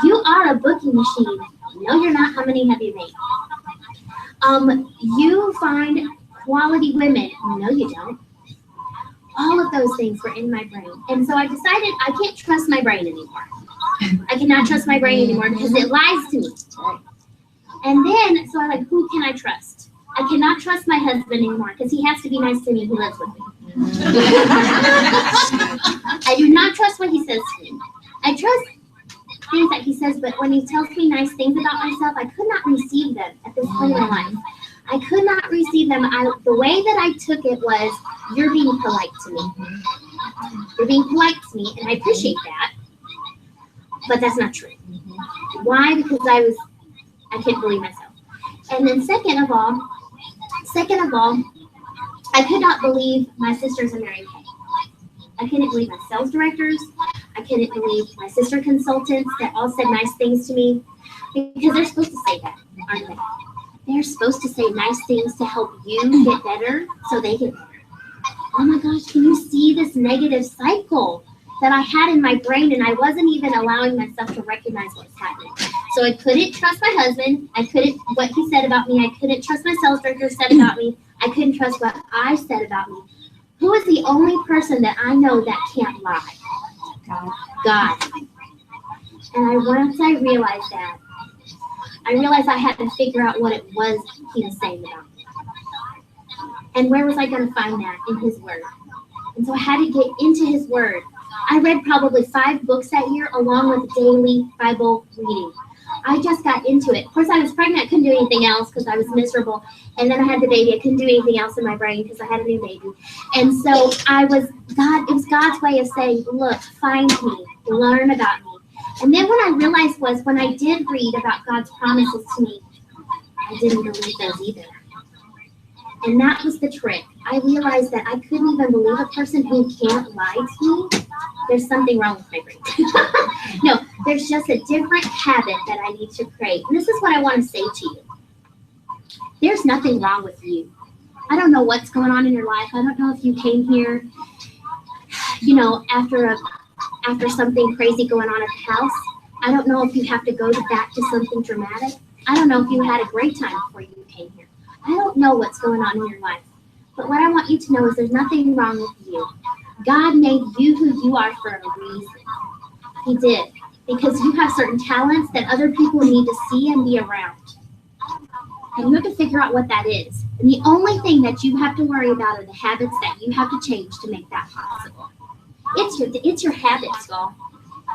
S6: You are a booking machine. No, you're not. How many have you made? You find quality women. No, you don't. All of those things were in my brain. And so I decided I can't trust my brain anymore. I cannot trust my brain anymore because it lies to me. And then, so I'm like, who can I trust? I cannot trust my husband anymore because he has to be nice to me. He lives with me. I do not trust what he says to me. I trust things that he says, but when he tells me nice things about myself, I could not receive them at this point in my life. I could not receive them. The way that I took it was, you're being polite to me. You're being polite to me, and I appreciate that. But that's not true. Why? Because I couldn't believe myself. And then second of all, I could not believe my sisters in Mary Kay. I couldn't believe my sales directors. I couldn't believe my sister consultants that all said nice things to me, because they're supposed to say that, aren't they? They're supposed to say nice things to help you get better so they get better. Oh my gosh, can you see this negative cycle that I had in my brain, and I wasn't even allowing myself to recognize what was happening. So I couldn't trust my husband. I couldn't, what he said about me. I couldn't trust my sales director said about me. I couldn't trust what I said about me. Who is the only person that I know that can't lie? God. And once I realized that, I realized I had to figure out what it was he was saying about me. And where was I going to find that? In his word. And so I had to get into his word. I read probably 5 books that year along with daily Bible reading. I just got into it. Of course, I was pregnant. I couldn't do anything else because I was miserable. And then I had the baby. I couldn't do anything else in my brain because I had a new baby. And so it was God's way of saying, look, find me, learn about me. And then what I realized was when I did read about God's promises to me, I didn't believe those either. And that was the trick. I realized that I couldn't even believe a person who can't lie to me. There's something wrong with my brain. No, there's just a different habit that I need to create. And this is what I want to say to you. There's nothing wrong with you. I don't know what's going on in your life. I don't know if you came here, after something crazy going on at the house. I don't know if you have to go back to something dramatic. I don't know if you had a great time before you came here. I don't know what's going on in your life. But what I want you to know is there's nothing wrong with you. God made you who you are for a reason. He did. Because you have certain talents that other people need to see and be around. And you have to figure out what that is. And the only thing that you have to worry about are the habits that you have to change to make that possible. It's your habits, y'all.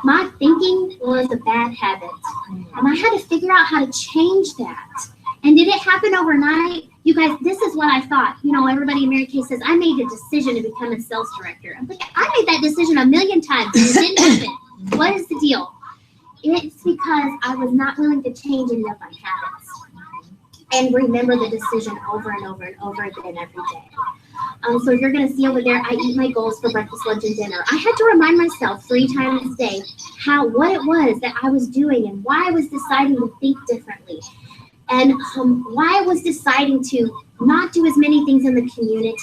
S6: My thinking was a bad habit. And I had to figure out how to change that. And did it happen overnight? You guys, this is what I thought. Everybody in Mary Kay says, I made a decision to become a sales director. I'm like, I made that decision a million times and it didn't happen. What is the deal? It's because I was not willing to change any of my habits and remember the decision over and over and over again every day. So you're going to see over there, I eat my goals for breakfast, lunch, and dinner. I had to remind myself 3 times a day what it was that I was doing and why I was deciding to think differently. And why I was deciding to not do as many things in the community.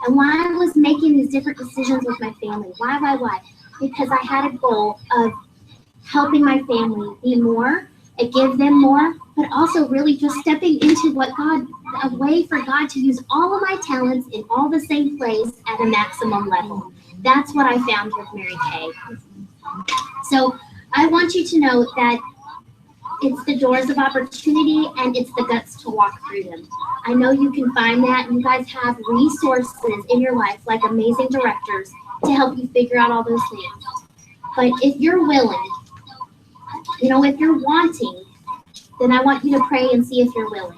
S6: And why I was making these different decisions with my family. Why? Because I had a goal of helping my family be more, and give them more, but also really just stepping into a way for God to use all of my talents in all the same place at a maximum level. That's what I found with Mary Kay. So I want you to know that it's the doors of opportunity and it's the guts to walk through them. I know you can find that. You guys have resources in your life, like amazing directors, to help you figure out all those things. But if you're willing, if you're wanting, then I want you to pray and see if you're willing.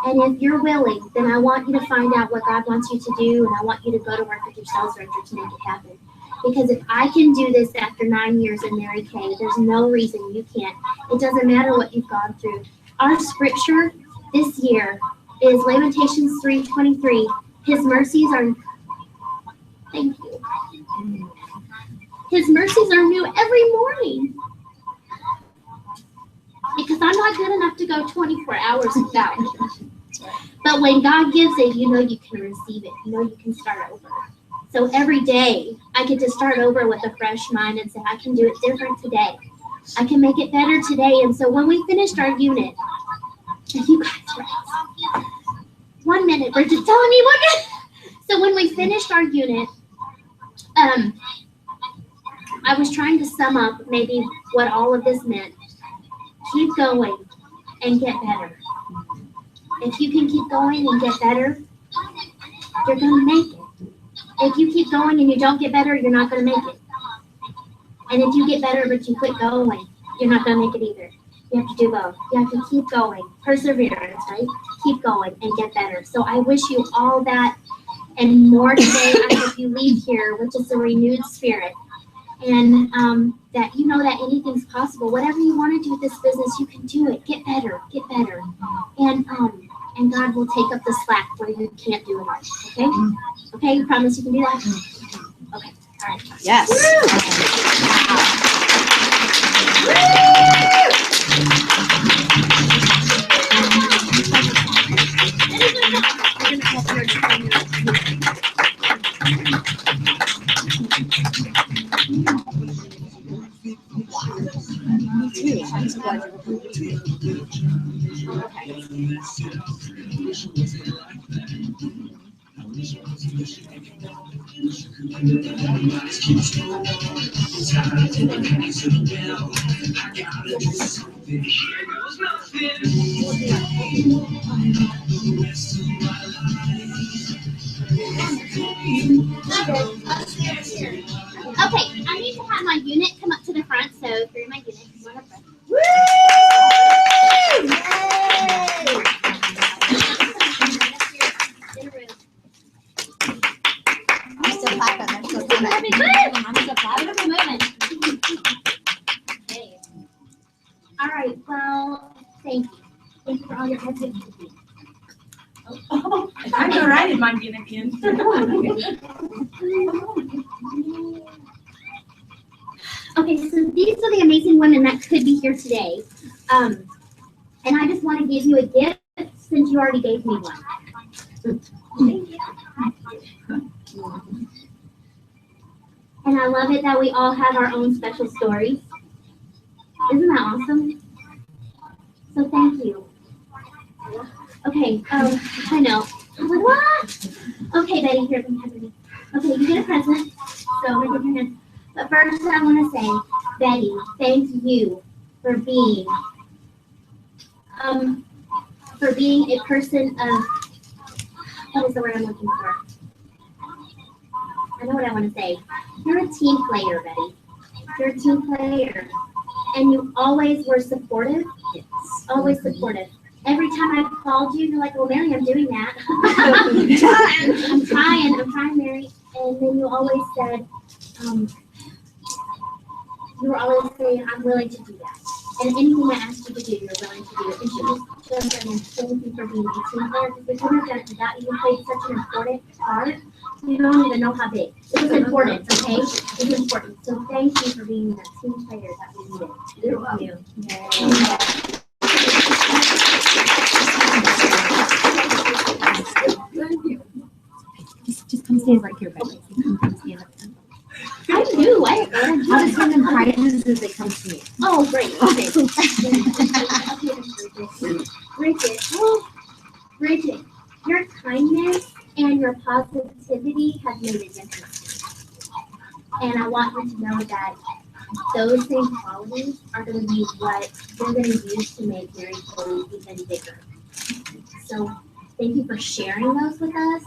S6: And if you're willing, then I want you to find out what God wants you to do, and I want you to go to work with your sales director to make it happen. Because if I can do this after 9 years in Mary Kay, there's no reason you can't. It doesn't matter what you've gone through. Our scripture this year is Lamentations 3:23. His mercies are, thank you. His mercies are new every morning. Because I'm not good enough to go 24 hours without it. But when God gives it, you can receive it. You can start over. So every day, I get to start over with a fresh mind and say, I can do it different today. I can make it better today. And so when we finished our unit, you guys were 1 minute, Bridget's telling me 1 minute. So when we finished our unit, I was trying to sum up maybe what all of this meant. Keep going and get better. If you can keep going and get better, you're going to make it. If you keep going and you don't get better, you're not going to make it. And if you get better but you quit going, you're not going to make it either. You have to do both. You have to keep going. Perseverance, right? Keep going and get better. So I wish you all that and more today. I hope you leave here with just a renewed spirit. And that that anything's possible. Whatever you want to do with this business, you can do it. Get better. And God will take up the slack where you can't do it all. Okay? Okay, you promise you can do that? Okay.
S1: Yes. Me too. I'm so glad
S6: Okay, I need to have my unit come up to the front, so through my unit, come on up front.
S1: I'm still clapping. I'm still
S6: That'd
S1: clapping.
S6: be good. I'm so proud of the movement. Okay. All right, well, thank you. Thank you for all your efforts.
S11: I'm all right in my unit again.
S6: Okay, so these are the amazing women that could be here today. And I just want to give you a gift since you already gave me one. Thank you. And I love it that we all have our own special stories. Isn't that awesome? So thank you. Okay, I know. I'm like, what? Okay, Betty, here, let me have your hand. Okay, you get a present. So we give your hand. But first I want to say, Betty, thank you for being a person of, what is the word I'm looking for? I know what I want to say. You're a team player, Betty. You're a team player. And you always were supportive. Yes. Always supportive. Every time I called you, you're like, well, Mary, I'm doing that. I'm trying, Mary. And then you always said, you were always saying, I'm willing to do that. And anything I asked you to do, you're willing to do it. And she just showed them, thank you for being a team player. Because we couldn't have done it without you. You played such an important part. You don't even know how big. It was important, okay? It was important. So thank you for being that team player that we needed. Thank you.
S5: Thank you.
S1: Just come stand right here, Betty. Come stand up.
S6: I knew. I
S1: I'll just give them prizes as they come to me.
S6: Oh, great. Okay. Bridget. Oh, Bridget, your kindness and your positivity have made a difference. And I want you to know that those same qualities are going to be what they're going to use to make Mary Chloe even bigger. So thank you for sharing those with us.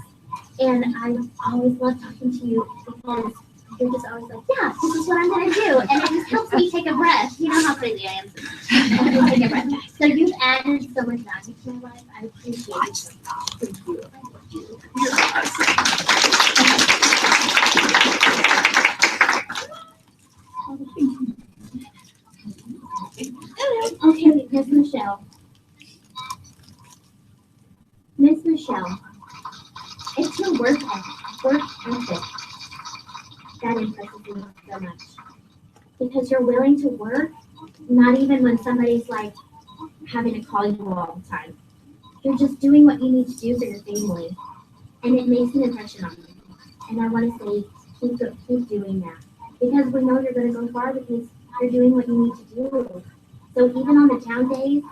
S6: And I always love talking to you because you're just always like, yeah, this is what I'm going to do. And it just helps me take a breath. You know how crazy I am. Take a breath. So you've added so much value to my life. I appreciate it so much. Thank you. I love you. You're awesome. Okay, Miss Michelle. Miss Michelle, it's your work ethic that impresses me so much. Because you're willing to work, not even when somebody's like having to call you all the time. You're just doing what you need to do for your family. And it makes an impression on me. And I want to say, keep doing that. Because we know you're going to go far because you're doing what you need to do. So even on the down days,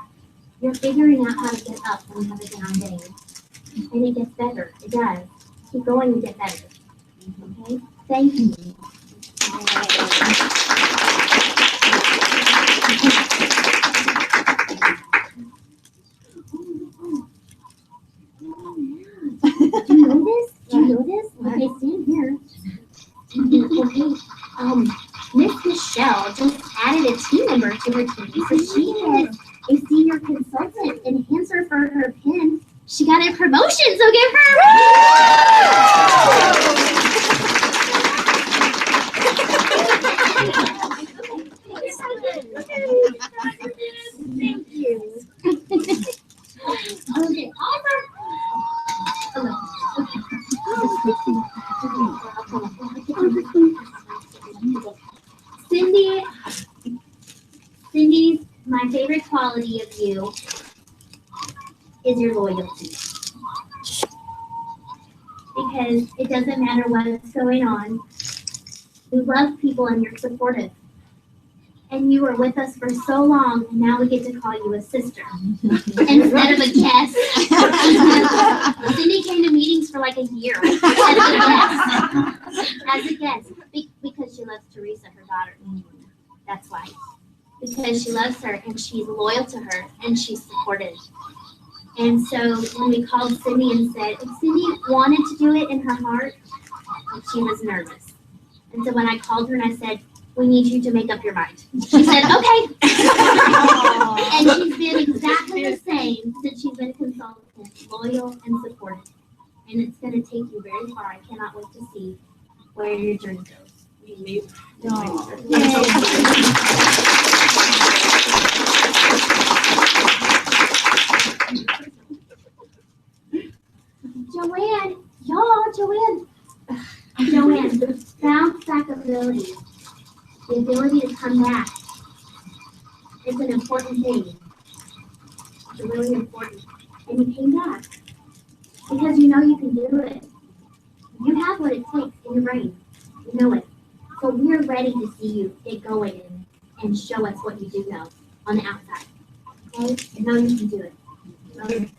S6: you're figuring out how to get up when you have a down day. And it gets better. It does. Keep going and get better. Okay? Thank you. Do you know this? Do you know this? Okay, stand here. Okay. Miss Michelle just added a team member to her team. So she is a senior consultant and hands her for her pin. She got a promotion, so give her Thank you. Okay, Oliver. is your loyalty. Because it doesn't matter what's going on. You love people and you're supportive. And you were with us for so long, and now we get to call you a sister instead of a guest. Cindy came to meetings for like a year as a guest, because she loves Teresa, her daughter. That's why. Because she loves her and she's loyal to her and she's supportive. And so when we called Cindy and said, if Cindy wanted to do it in her heart, she was nervous. And so when I called her and I said, we need you to make up your mind. She said, okay. And she's been exactly the same since she's been a consultant, loyal and supportive. And it's going to take you very far. I cannot wait to see where your journey goes. Yay. Joanne, bounce back ability. The ability to come back. It's an important thing. It's really important. And you came back. Because you know you can do it. You have what it takes in your brain. You know it. So we're ready to see you get going and show us what you do know on the outside. Okay? You know you can do it. Okay.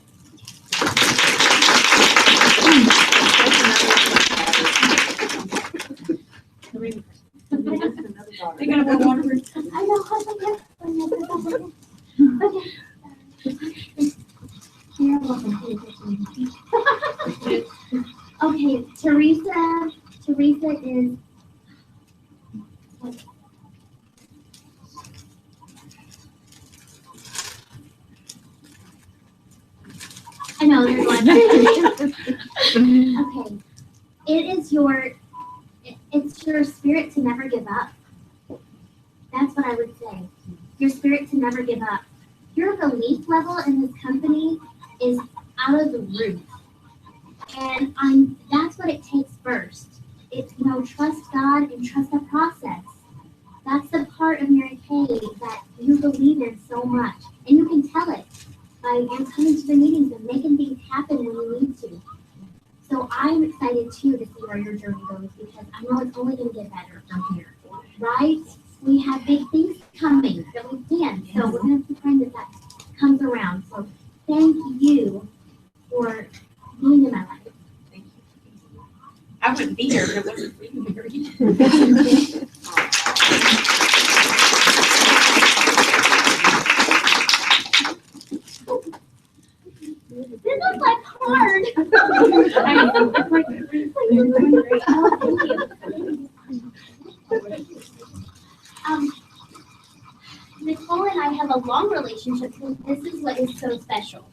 S5: They're gonna go water.
S6: I know. Okay. You're welcome. Okay, Teresa is. I know there's one. Okay, it's your spirit to never give up. That's what I would say. Your spirit to never give up. Your belief level in this company is out of the roof. And that's what it takes first. It's, trust God and trust the process. That's the part of Mary Kay that you believe in so much. And you can tell it by coming to the meetings and making things happen when you need to. So I'm excited too to see where your journey goes, because I know it's only going to get better from here. Right? We have big things coming that we can. So we're going to keep praying that comes around. So thank you for being in my life.
S5: Thank you. I wouldn't be here if it wasn't for you, Mary.
S6: This is like hard. Nicole and I have a long relationship, and this is what is so special.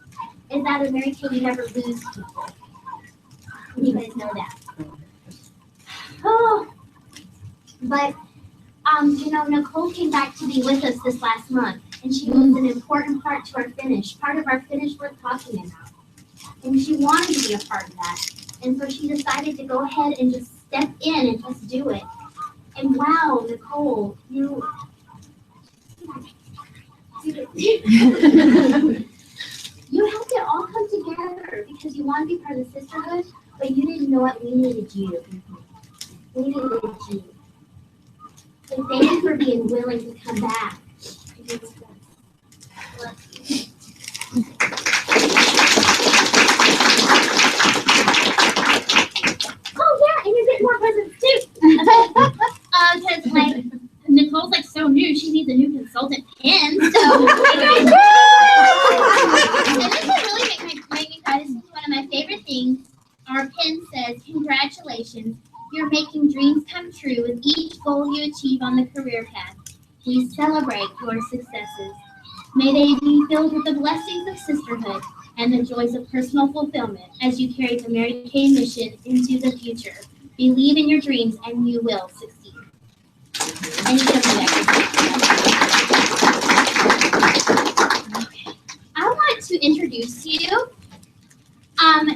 S6: Is that in Mary Kay, you never lose people. You guys know that. Oh, but Nicole came back to be with us this last month, and she was an important part to our finish, part of our finish we're talking about. And she wanted to be a part of that. And so she decided to go ahead and just step in and just do it. And wow, Nicole, you helped it all come together because you want to be part of the sisterhood, but you didn't know what we needed you. We needed you. So thank you for being willing to come back. Oh yeah, and you're getting more presents too. Because Nicole's so new, she needs a new consultant pin. So and this would really make me cry. This is one of my favorite things. Our pin says, "Congratulations, you're making dreams come true with each goal you achieve on the career path. We celebrate your successes. May they be filled with the blessings of sisterhood and the joys of personal fulfillment as you carry the Mary Kay mission into the future. Believe in your dreams and you will succeed." And you can do that. I want to introduce you.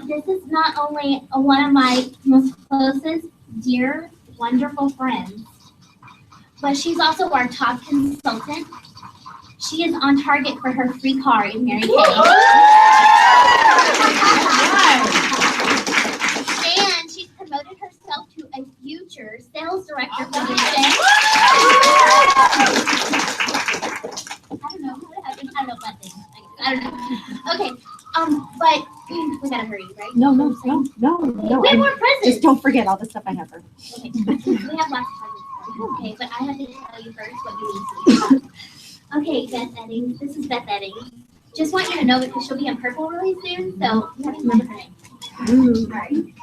S6: This is not only one of my most closest, dear, wonderful friends, but she's also our top consultant. She is on target for her free car in Mary Kay. And she's promoted herself to a future sales director position. I don't know how it happened. I don't know about this. I don't know. Okay. But we gotta hurry, right?
S1: No.
S6: We have more presents.
S1: Just don't forget all the stuff I have for.
S6: Okay. We have lots of presents for you. Okay, but I have to tell you first what you need to do. Okay, Beth Eddings. This is Beth Eddings. Just want you to know because she'll be in purple really soon, so you have to remember her name. Sorry.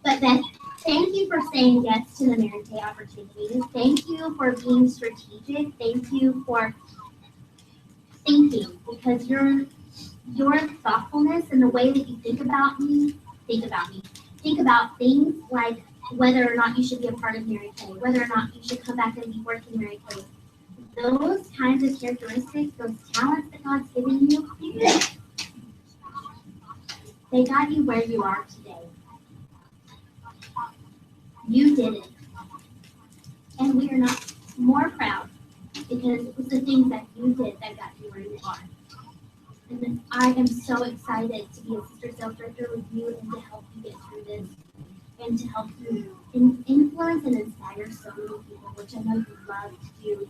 S6: But Beth, thank you for saying yes to the Mary Kay opportunity. Thank you for being strategic. Thank you for thinking, because your thoughtfulness and the way that you think about things like whether or not you should be a part of Mary Kay, whether or not you should come back and work in Mary Kay. Those kinds of characteristics, those talents that God's given you, they got you where you are today. You did it. And we are not more proud because it was the things that you did that got you where you are. And I am so excited to be a sister sales director with you and to help you get through this and to help you influence and inspire so many people, which I know you love to do,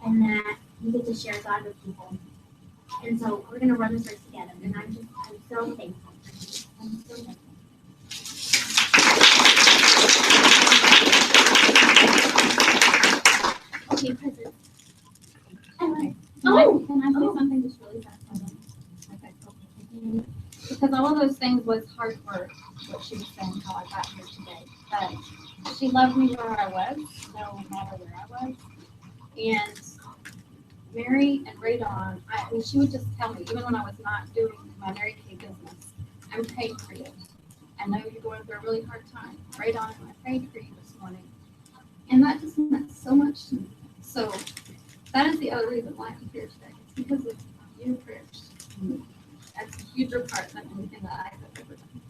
S6: and that you get to share God with people. And so we're going to run this race together, and I'm so thankful. I'm so thankful. Okay, present.
S8: Can I say something just really fast? Because all of those things was hard work, what she was saying, how I got here today. But she loved me where I was, no matter where I was. And Mary and Radon, I mean, she would just tell me, even when I was not doing my Mary Kay business, I'm praying for you. I know you're going through a really hard time. Radon, I prayed for you this morning. And that just meant so much to me. So that is the other reason why I'm here today. It's because of your prayers. That's a huger part than anything that I've ever done.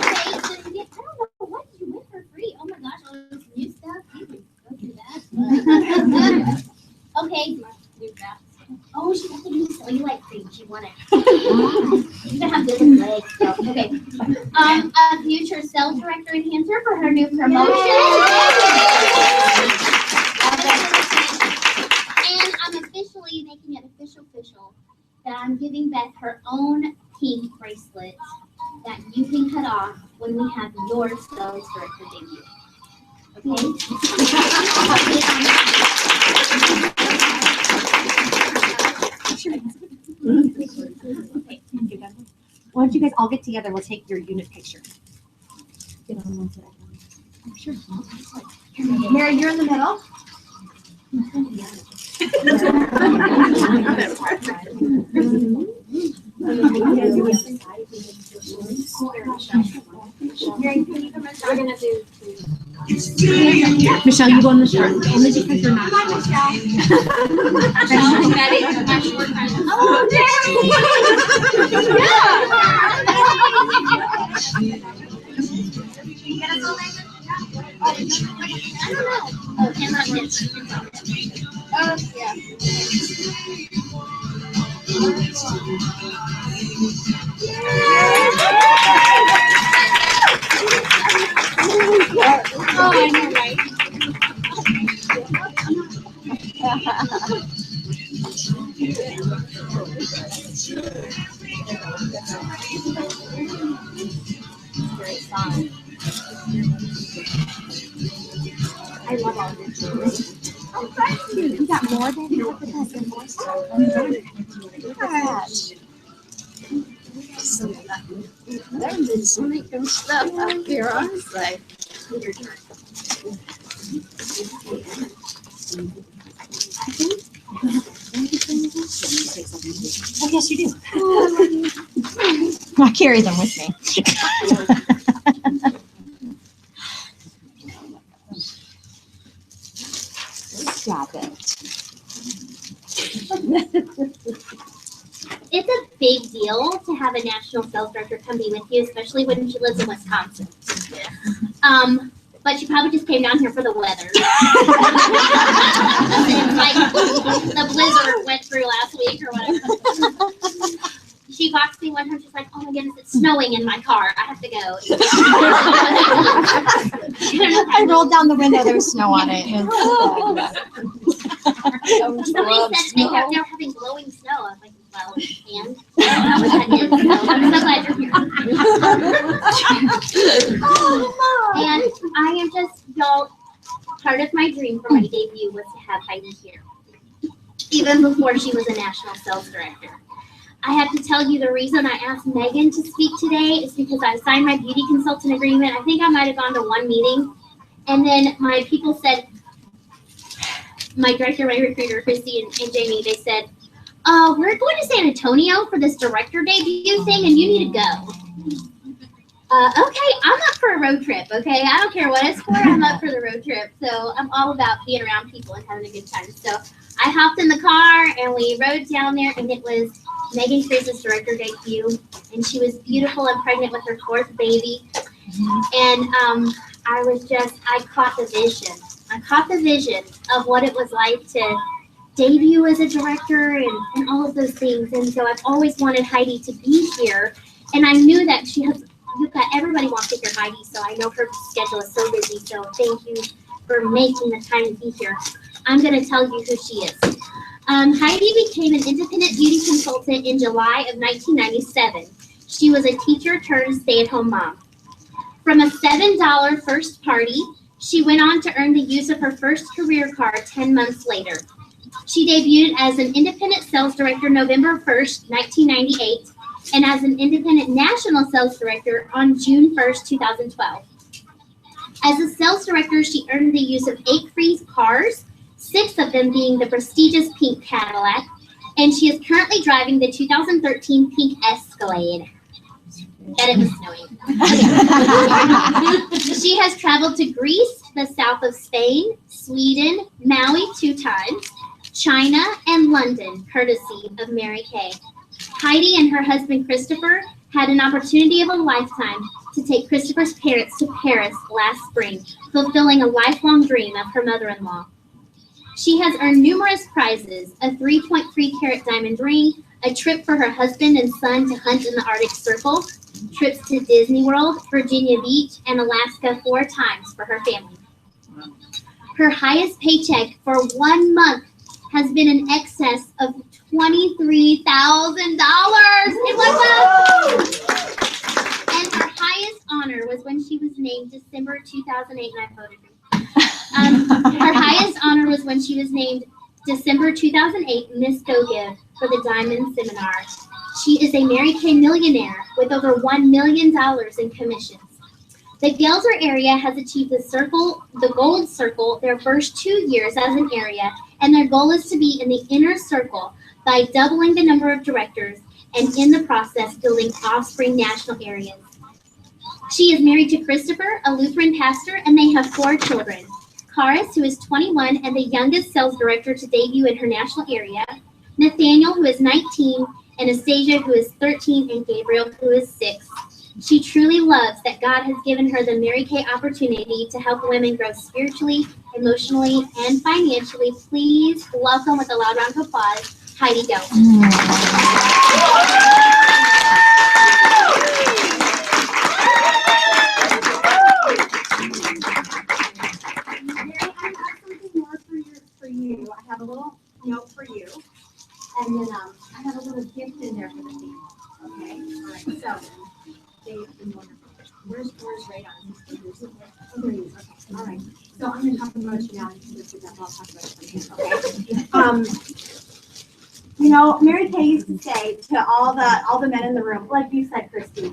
S6: Okay, so I don't know, what did you win for free? Oh my gosh, all this new stuff. You can go through that. Okay. Oh, she got the new cellulite cream. She won it. You're gonna have good legs. So, okay. A future sales director enhancer for her new promotion. And I'm officially making it official that I'm giving Beth her own pink bracelet that you can cut off when we have your sales director debut. Okay?
S1: Why don't you guys all get together? We'll take your unit picture. Get on one side. Sure. Mary, you're in the middle. Mary, can you come in? We're gonna do Michelle, you go on the short. Only because you're not.
S8: Michelle, Maddie, my short friend.
S6: Oh,
S8: I know, right?
S1: Great song. I love all of it. Oh, thank you. You got more than you have more stuff. Look at that.
S3: There's been so much good stuff out here, honestly.
S1: Oh, yes, you do. I carry them with me. Stop it.
S6: It's a big deal to have a national sales director come be with you, especially when she lives in Wisconsin. but she probably just came down here for the weather. Like the blizzard went through last week or whatever. She walks me one time, she's like, oh my goodness, it's snowing in my car. I have to go.
S5: I rolled down the window, there was snow on it.
S6: Somebody said they were having glowing snow. I was like, well, and I don't know what that is. So I'm so glad you're here. And I am just, y'all, part of my dream for my debut was to have Heidi here. Even before she was a national sales director. I have to tell you the reason I asked Megan to speak today is because I signed my beauty consultant agreement. I think I might have gone to one meeting. And then my people said, my director, my recruiter, Christy and Jamie, they said, we're going to San Antonio for this director debut thing and you need to go. Okay, I'm up for a road trip, okay? I don't care what it's for, I'm up for the road trip. So I'm all about being around people and having a good time. So I hopped in the car and we rode down there and it was Megan Chris's director debut. And she was beautiful and pregnant with her 4th baby. And I caught the vision. I caught the vision of what it was like to debut as a director and all of those things. And so I've always wanted Heidi to be here. And I knew that everybody wants to hear Heidi, so I know her schedule is so busy. So thank you for making the time to be here. I'm going to tell you who she is. Heidi became an independent beauty consultant in July of 1997. She was a teacher turned stay-at-home mom. From a $7 first party, she went on to earn the use of her first career card 10 months later. She debuted as an independent sales director November 1st, 1998, and as an independent national sales director on June 1st, 2012. As a sales director, she earned the use of 8 free cars, 6 of them being the prestigious pink Cadillac, and she is currently driving the 2013 pink Escalade. That it was snowing. She has traveled to Greece, the south of Spain, Sweden, Maui 2 times, China, and London, courtesy of Mary Kay. Heidi and her husband Christopher had an opportunity of a lifetime to take Christopher's parents to Paris last spring, fulfilling a lifelong dream of her mother-in-law. She has earned numerous prizes, a 3.3 carat diamond ring, a trip for her husband and son to hunt in the Arctic Circle, trips to Disney World, Virginia Beach, and Alaska 4 times for her family. Her highest paycheck for 1 month has been in excess of $23,000 in 1 month. And her highest honor was when she was named December 2008, and I voted her. Her highest honor was when she was named December 2008 Miss Go Give for the Diamond Seminar. She is a Mary Kay millionaire with over $1 million in commissions. The Gelser area has achieved the Gold Circle their first 2 years as an area, and their goal is to be in the inner circle by doubling the number of directors and in the process building offspring national areas. She is married to Christopher, a Lutheran pastor, and they have 4 children. Karis, who is 21 and the youngest sales director to debut in her national area, Nathaniel, who is 19, Anastasia, who is 13, and Gabriel, who is 6. She truly loves that God has given her the Mary Kay opportunity to help women grow spiritually, emotionally, and financially. Please welcome with a loud round of applause, Heidi Go.
S5: Mary, I have something more for you. I have a little note for you. And then I have a little gift in there for the team. Okay, all right. So they've been wonderful. Where's Radon? Oh, there he is. Okay, all right. So I'm going to talk about you now. You can just do that. I'll talk about it from here. Okay. You know, Mary Kay used to say to all the men in the room, like you said, Christy,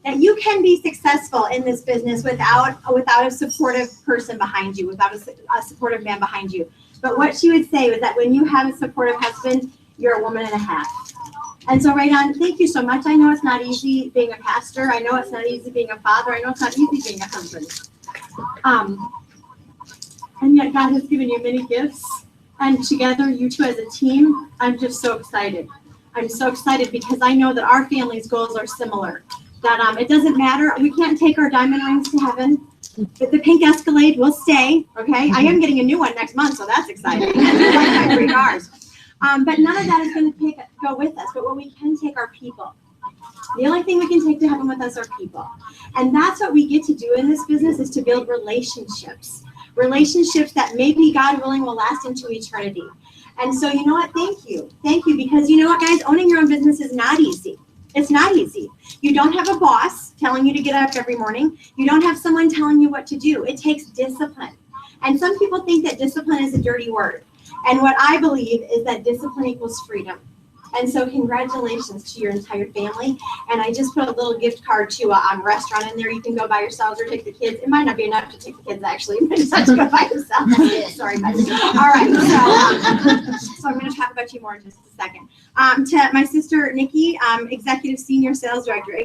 S5: that you can be successful in this business without a supportive person behind you, without a supportive man behind you. But what she would say was that when you have a supportive husband, you're a woman and a half. And so, Radon, thank you so much. I know it's not easy being a pastor. I know it's not easy being a father. I know it's not easy being a husband. And yet God has given you many gifts. And together, you two as a team, I'm just so excited. I'm so excited because I know that our family's goals are similar. That it doesn't matter. We can't take our diamond rings to heaven, But the pink Escalade will stay, okay? I am getting a new one next month, so that's exciting. Like my 3 cars. But none of that is going to go with us. But what we can take are people. The only thing we can take to heaven with us are people. And that's what we get to do in this business, is to build relationships. Relationships that maybe, God willing, will last into eternity. And so, you know what? Thank you. Thank you. Because you know what, guys? Owning your own business is not easy. It's not easy. You don't have a boss telling you to get up every morning. You don't have someone telling you what to do. It takes discipline. And some people think that discipline is a dirty word. And what I believe is that discipline equals freedom. And so congratulations to your entire family. And I just put a little gift card to a restaurant in there. You can go by yourselves or take the kids. It might not be enough to take the kids, actually. You might just have to go by yourself. Sorry, guys. All right. So I'm going to talk about you more in just a second. To my sister, Nikki, Executive Senior Sales Director.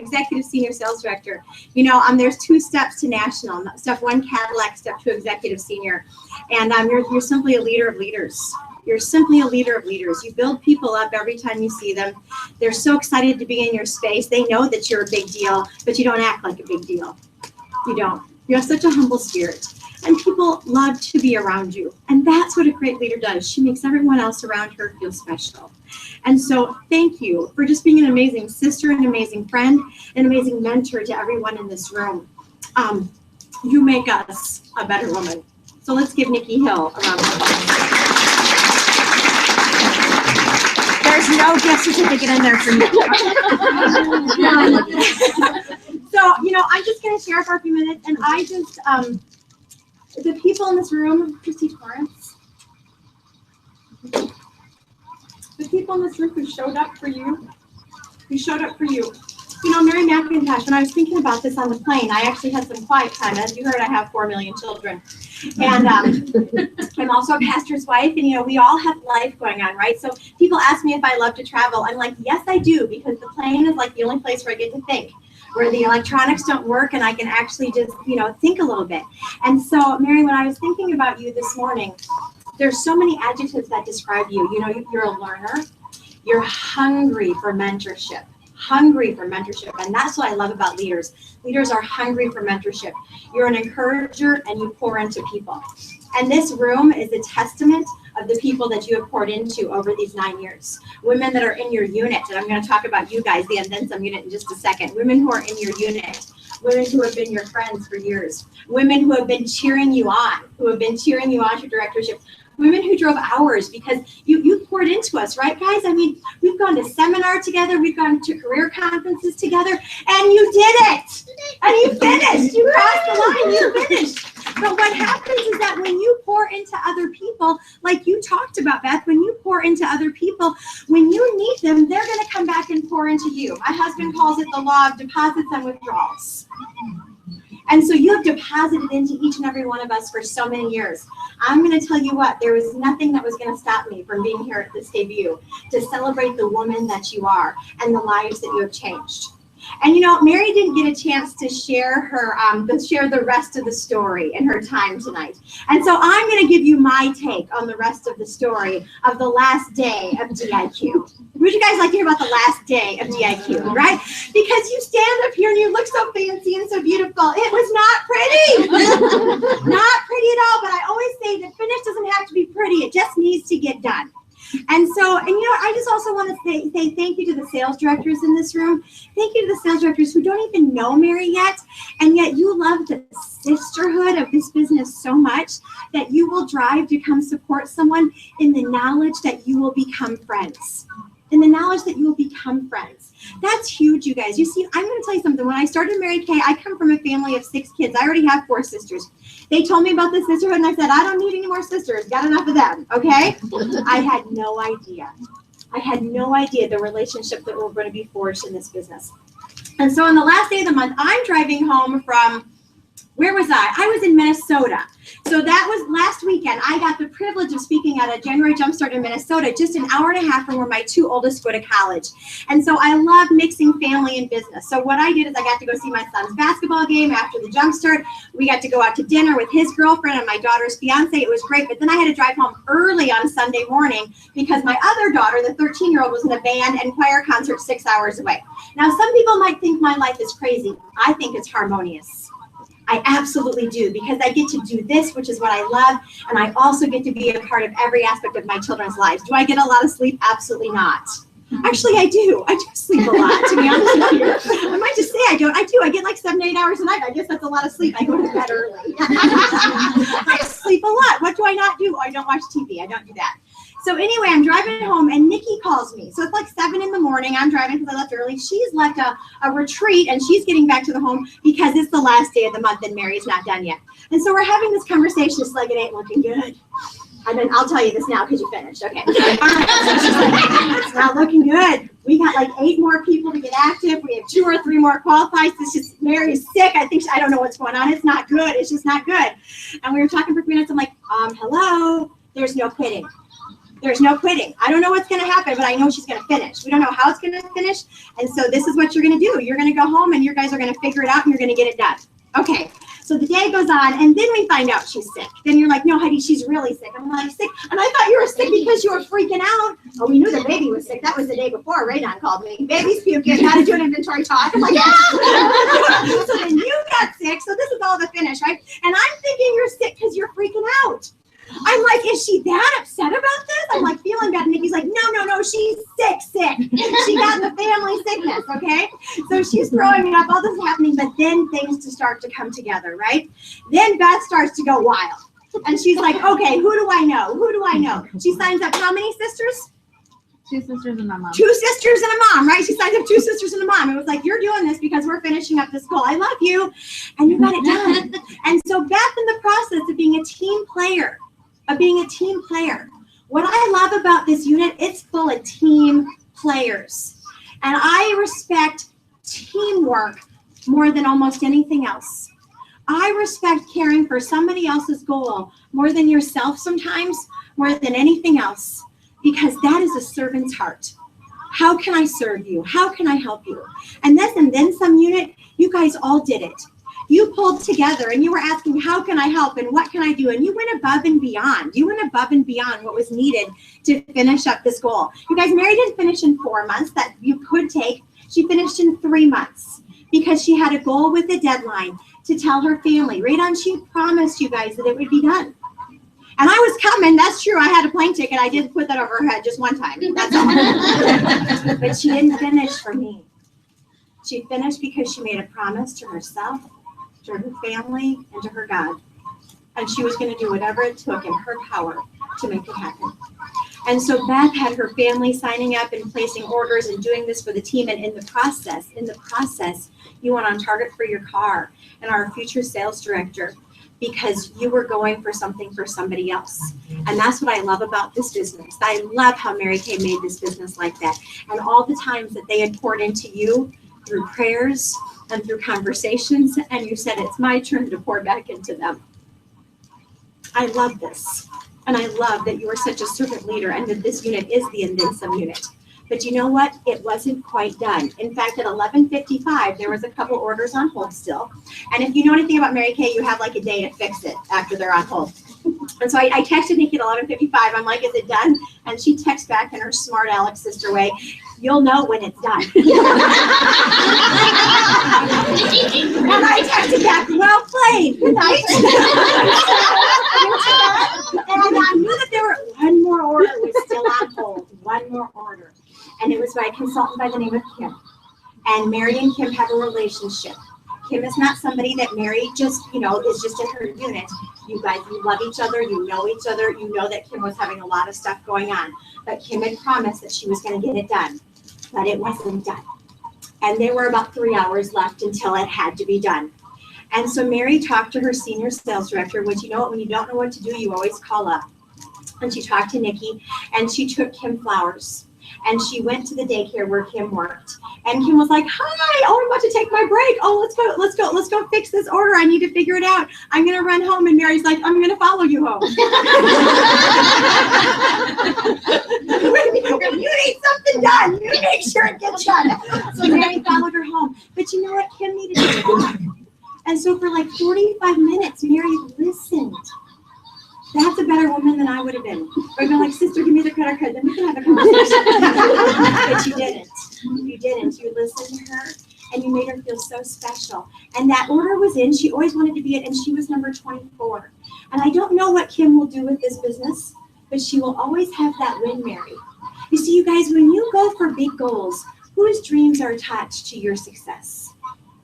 S5: You know, there's 2 steps to national. Step 1, Cadillac. Step 2, Executive Senior. And you're simply a leader of leaders. You're simply a leader of leaders. You build people up every time you see them. They're so excited to be in your space. They know that you're a big deal, but you don't act like a big deal. You don't. You have such a humble spirit. And people love to be around you. And that's what a great leader does. She makes everyone else around her feel special. And so thank you for just being an amazing sister, an amazing friend, an amazing mentor to everyone in this room. You make us a better woman. So let's give Nikki Hill a round of applause. There's no gift certificate in there for me. So, you know, I'm just going to share for a few minutes, and I just, the people in this room, Christy Torrance, the people in this room who showed up for you, You know, Mary McIntosh, when I was thinking about this on the plane, I actually had some quiet time. As you heard, I have 4 million children. And I'm also a pastor's wife, and, you know, we all have life going on, right? So people ask me if I love to travel. I'm like, yes, I do, because the plane is like the only place where I get to think, where the electronics don't work and I can actually just, you know, think a little bit. And so, Mary, when I was thinking about you this morning, there's so many adjectives that describe you. You know, you're a learner. You're hungry for mentorship. And that's what I love about leaders. Leaders are hungry for mentorship. You're an encourager, and you pour into people. And this room is a testament of the people that you have poured into over these 9 years. Women that are in your unit, and I'm going to talk about you guys, the And Then Some unit, in just a second. Women who are in your unit. Women who have been your friends for years. Women who have been cheering you on, to directorship. Women who drove hours because you poured into us, right, guys? I mean, we've gone to seminar together, we've gone to career conferences together, and you did it. And you finished. You crossed the line, you finished. But what happens is that when you pour into other people, like you talked about, Beth, when you pour into other people, when you need them, they're going to come back and pour into you. My husband calls it the law of deposits and withdrawals. And so you have deposited into each and every one of us for so many years. I'm going to tell you what, there was nothing that was going to stop me from being here at this debut to celebrate the woman that you are and the lives that you have changed. And you know, Mary didn't get a chance to share her, share the rest of the story in her time tonight. And so I'm going to give you my take on the rest of the story of the last day of DIQ. Would you guys like to hear about the last day of DIQ, right? Because you stand up here and you look so fancy and so beautiful. It was not pretty. Not pretty at all. But I always say the finish doesn't have to be pretty. It just needs to get done. And so, and you know, I just also want to say thank you to the sales directors in this room. Thank you to the sales directors who don't even know Mary yet, and yet you love the sisterhood of this business so much that you will drive to come support someone in the knowledge that you will become friends. In the knowledge that you will become friends. That's huge, you guys. You see, I'm going to tell you something. When I started Mary Kay, I come from a family of 6 kids. I already have 4 sisters. They told me about the sisterhood, and I said, I don't need any more sisters. Got enough of them, okay? I had no idea. I had no idea the relationship that we're going to be forged in this business. And so on the last day of the month, I'm driving home from, where was I? I was in Minnesota. So that was last weekend. I got the privilege of speaking at a January Jumpstart in Minnesota, just an hour and a half from where my 2 oldest go to college. And so I love mixing family and business. So what I did is I got to go see my son's basketball game after the Jumpstart. We got to go out to dinner with his girlfriend and my daughter's fiance. It was great. But then I had to drive home early on Sunday morning because my other daughter, the 13-year-old, was in a band and choir concert 6 hours away. Now, some people might think my life is crazy. I think it's harmonious. I absolutely do, because I get to do this, which is what I love, and I also get to be a part of every aspect of my children's lives. Do I get a lot of sleep? Absolutely not. Actually, I do. I do sleep a lot, to be honest with you. I might just say I don't. I do. I get like 7 to 8 hours a night. I guess that's a lot of sleep. I go to bed early. I sleep a lot. What do I not do? I don't watch TV. I don't do that. So anyway, I'm driving home and Nikki calls me. So it's like 7 in the morning. I'm driving because I left early. She's left a retreat and she's getting back to the home because it's the last day of the month and Mary's not done yet. And so we're having this conversation. It's like, it ain't looking good. And then I'll tell you this now because you finished. Okay. So she's like, it's not looking good. We got like 8 more people to get active. We have 2 or 3 more qualified. It's just Mary's sick. I don't know what's going on. It's not good. It's just not good. And we were talking for 3 minutes. I'm like, hello. There's no quitting. There's no quitting. I don't know what's going to happen, but I know she's going to finish. We don't know how it's going to finish. And so this is what you're going to do. You're going to go home and you guys are going to figure it out and you're going to get it done. Okay. So the day goes on and then we find out she's sick. Then you're like, no, Heidi, she's really sick. I'm like, sick? And I thought you were sick because you were freaking out. Oh, we knew the baby was sick. That was the day before Raydon called me. Baby's puking. How to do an inventory talk. I'm like, yeah. So then you got sick. So this is all the finish, right? And I'm thinking you're sick because you're freaking out. I'm like, is she that upset about this? I'm like feeling bad. And Nikki's like, no, she's sick. She got the family sickness, okay? So she's throwing up, all this is happening, but then things to start to come together, right? Then Beth starts to go wild. And she's like, okay, who do I know? Who do I know? She signs up how many sisters?
S8: 2 sisters and a mom.
S5: 2 sisters and a mom, right? She signs up 2 sisters and a mom. It was like, you're doing this because we're finishing up this goal. I love you. And you got it done. And so Beth, in the process of being a team player, what I love about this unit, it's full of team players. And I respect teamwork more than almost anything else. I respect caring for somebody else's goal more than yourself sometimes, more than anything else, because that is a servant's heart. How can I serve you? How can I help you? And then some unit, you guys all did it. You pulled together and you were asking, how can I help and what can I do? And you went above and beyond. You went above and beyond what was needed to finish up this goal. You guys, Mary didn't finish in 4 months that you could take. She finished in 3 months because she had a goal with a deadline to tell her family. Raydon, she promised you guys that it would be done. And I was coming. That's true. I had a plane ticket. I did put that over her head just one time. That's all. But she didn't finish for me. She finished because she made a promise to herself, to her family, and to her God. And she was going to do whatever it took in her power to make it happen. And so Beth had her family signing up and placing orders and doing this for the team. And in the process, you went on target for your car and our future sales director because you were going for something for somebody else. And that's what I love about this business. I love how Mary Kay made this business like that. And all the times that they had poured into you through prayers and through conversations, and you said, it's my turn to pour back into them. I love this. And I love that you are such a servant leader and that this unit is the and then some unit. But you know what? It wasn't quite done. In fact, at 11:55, there was a couple orders on hold still. And if you know anything about Mary Kay, you have like a day to fix it after they're on hold. And so I texted Nikki at 11:55. I'm like, is it done? And she texts back in her smart Alex sister way, you'll know when it's done. And I texted back, well played, good night. And I knew that there were one more order was still on hold, one more order. And it was by a consultant by the name of Kim. And Mary and Kim have a relationship. Kim is not somebody that Mary just, is just in her unit. You guys, you love each other, you know each other, you know that Kim was having a lot of stuff going on. But Kim had promised that she was going to get it done. But it wasn't done. And there were about 3 hours left until it had to be done. And so Mary talked to her senior sales director, which you know what, when you don't know what to do, you always call up. And she talked to Nikki, and she took Kim flowers. And she went to the daycare where Kim worked. And Kim was like, hi, oh, I'm about to take my break. Oh, let's go fix this order. I need to figure it out. I'm going to run home. And Mary's like, I'm going to follow you home. When you need something done, you make sure it gets done. So Mary followed her home. But you know what? Kim needed to talk. And so for like 45 minutes, Mary listened. That's a better woman than I would have been. I'd been like, sister, give me the credit card, then we can have a conversation. But you didn't. You didn't. You listened to her, and you made her feel so so special. And that order was in. She always wanted to be it, and she was number 24. And I don't know what Kim will do with this business, but she will always have that win, Mary. You see, you guys, when you go for big goals, whose dreams are attached to your success?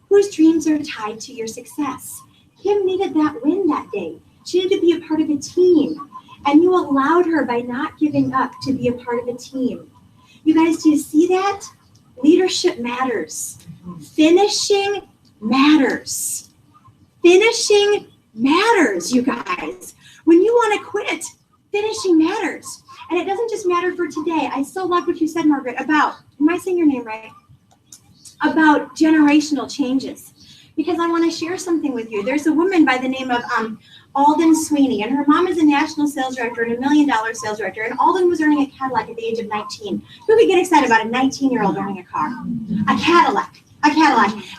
S5: Whose dreams are tied to your success? Kim needed that win that day. She needed to be a part of a team. And you allowed her, by not giving up, to be a part of a team. You guys, do you see that? Leadership matters. Finishing matters. Finishing matters, you guys. When you want to quit, finishing matters. And it doesn't just matter for today. I so love what you said, Margaret, about, am I saying your name right? About generational changes. Because I want to share something with you. There's a woman by the name of Alden Sweeney, and her mom is a national sales director and $1 million sales director, and Alden was earning a Cadillac at the age of 19. Who could get excited about a 19-year-old earning a car? A Cadillac.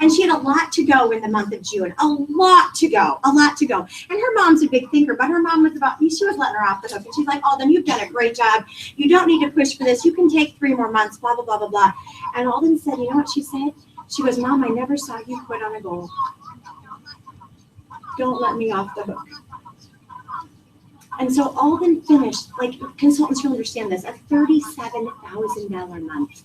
S5: And she had a lot to go in the month of June. A lot to go. And her mom's a big thinker, but her mom was she was letting her off the hook. And she's like, Alden, you've done a great job. You don't need to push for this. You can take 3 more months, blah, blah, blah, blah, blah. And Alden said, you know what she said? She goes, Mom, I never saw you quit on a goal. Don't let me off the hook. And so Alden finished, like consultants will understand this, a $37,000 month.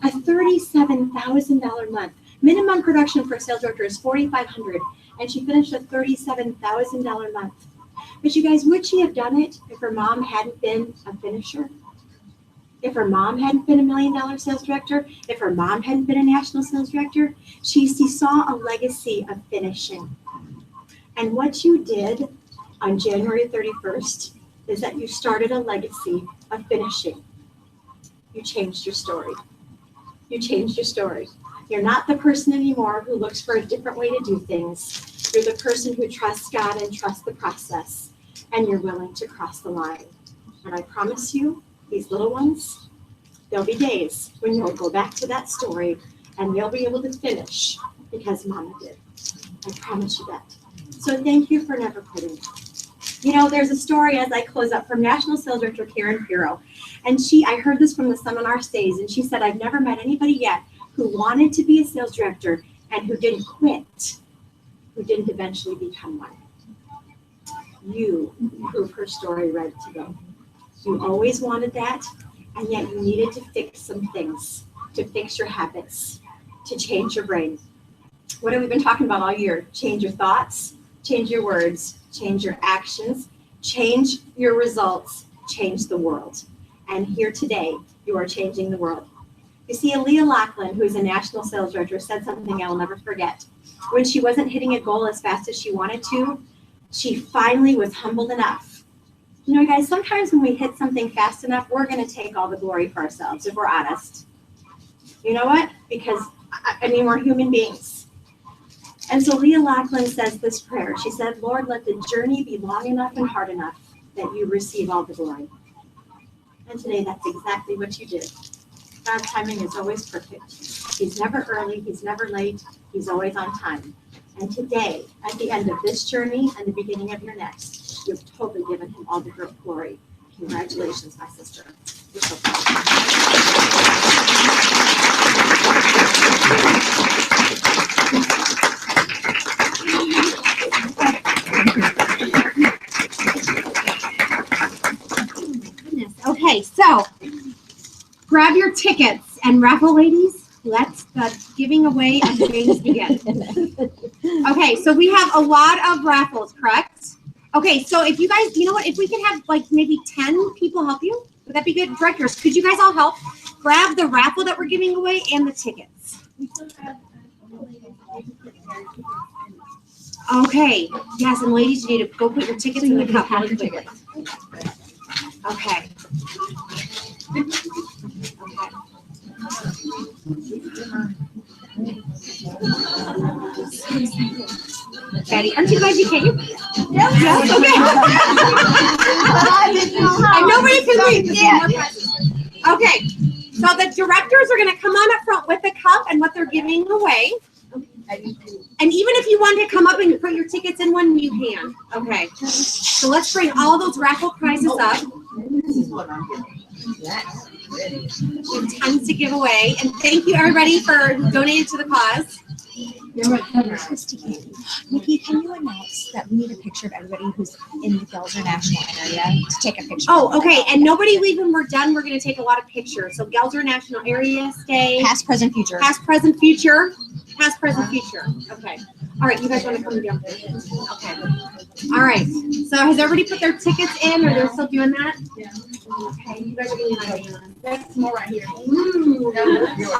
S5: A $37,000 month. Minimum production for a sales director is $4,500, and she finished a $37,000 month. But you guys, would she have done it if her mom hadn't been a finisher? If her mom hadn't been $1 million sales director? If her mom hadn't been a national sales director? She saw a legacy of finishing. And what you did on January 31st is that you started a legacy of finishing. You changed your story. You changed your story. You're not the person anymore who looks for a different way to do things. You're the person who trusts God and trusts the process, and you're willing to cross the line. And I promise you, these little ones, there'll be days when you'll go back to that story and they'll be able to finish because Mama did. I promise you that. So thank you for never quitting. You know, there's a story as I close up from National Sales Director Karen Pirro. And I heard this from the seminar stage, and she said, I've never met anybody yet who wanted to be a sales director and who didn't quit, who didn't eventually become one. You prove her story right to go. You always wanted that, and yet you needed to fix some things, to fix your habits, to change your brain. What have we been talking about all year? Change your thoughts, change your words, change your actions, change your results, change the world. And here today, you are changing the world. You see, Aaliyah Lachlan, who's a national sales director, said something I'll never forget. When she wasn't hitting a goal as fast as she wanted to, she finally was humbled enough. You know, guys, sometimes when we hit something fast enough, we're going to take all the glory for ourselves, if we're honest. You know what? Because, I mean, we're human beings. And so Leah Lachlan says this prayer. She said, Lord, let the journey be long enough and hard enough that you receive all the glory. And today, that's exactly what you did. God's timing is always perfect. He's never early. He's never late. He's always on time. And today, at the end of this journey and the beginning of your next, you've totally given him all the glory. Congratulations, my sister. You're so proud. Okay, so grab your tickets and raffle ladies. Let the giving away of things begin. Okay, so we have a lot of raffles, correct? Okay, so if you guys, you know what, if we could have like maybe 10 people help you, would that be good? Directors, could you guys all help grab the raffle that we're giving away and the tickets? Okay, yes, and ladies, you need to go put your tickets in the cup. Okay. Betty, aren't you glad you came? Yes. Okay. And nobody can leave. Yeah. Okay. So the directors are going to come on up front with the cup and what they're giving away. And even if you want to come up and put your tickets in one, you can. Okay. So let's bring all those raffle prizes up. We have tons to give away. And thank you, everybody, for donating to the cause. Nikki, can you announce that we need a picture of everybody who's in the Gelser National area to take a picture?
S1: Oh, okay. And nobody leave when we're done. We're going to take a lot of pictures. So Gelser National Area, stay.
S5: Past, present, future.
S1: Past, present, future. Past, present, future. Okay. All right. You guys want to come down? Okay. All right. So has everybody put their tickets in, or they're still doing that?
S3: Yeah.
S1: Okay. You guys are really nice.
S3: That's more right here.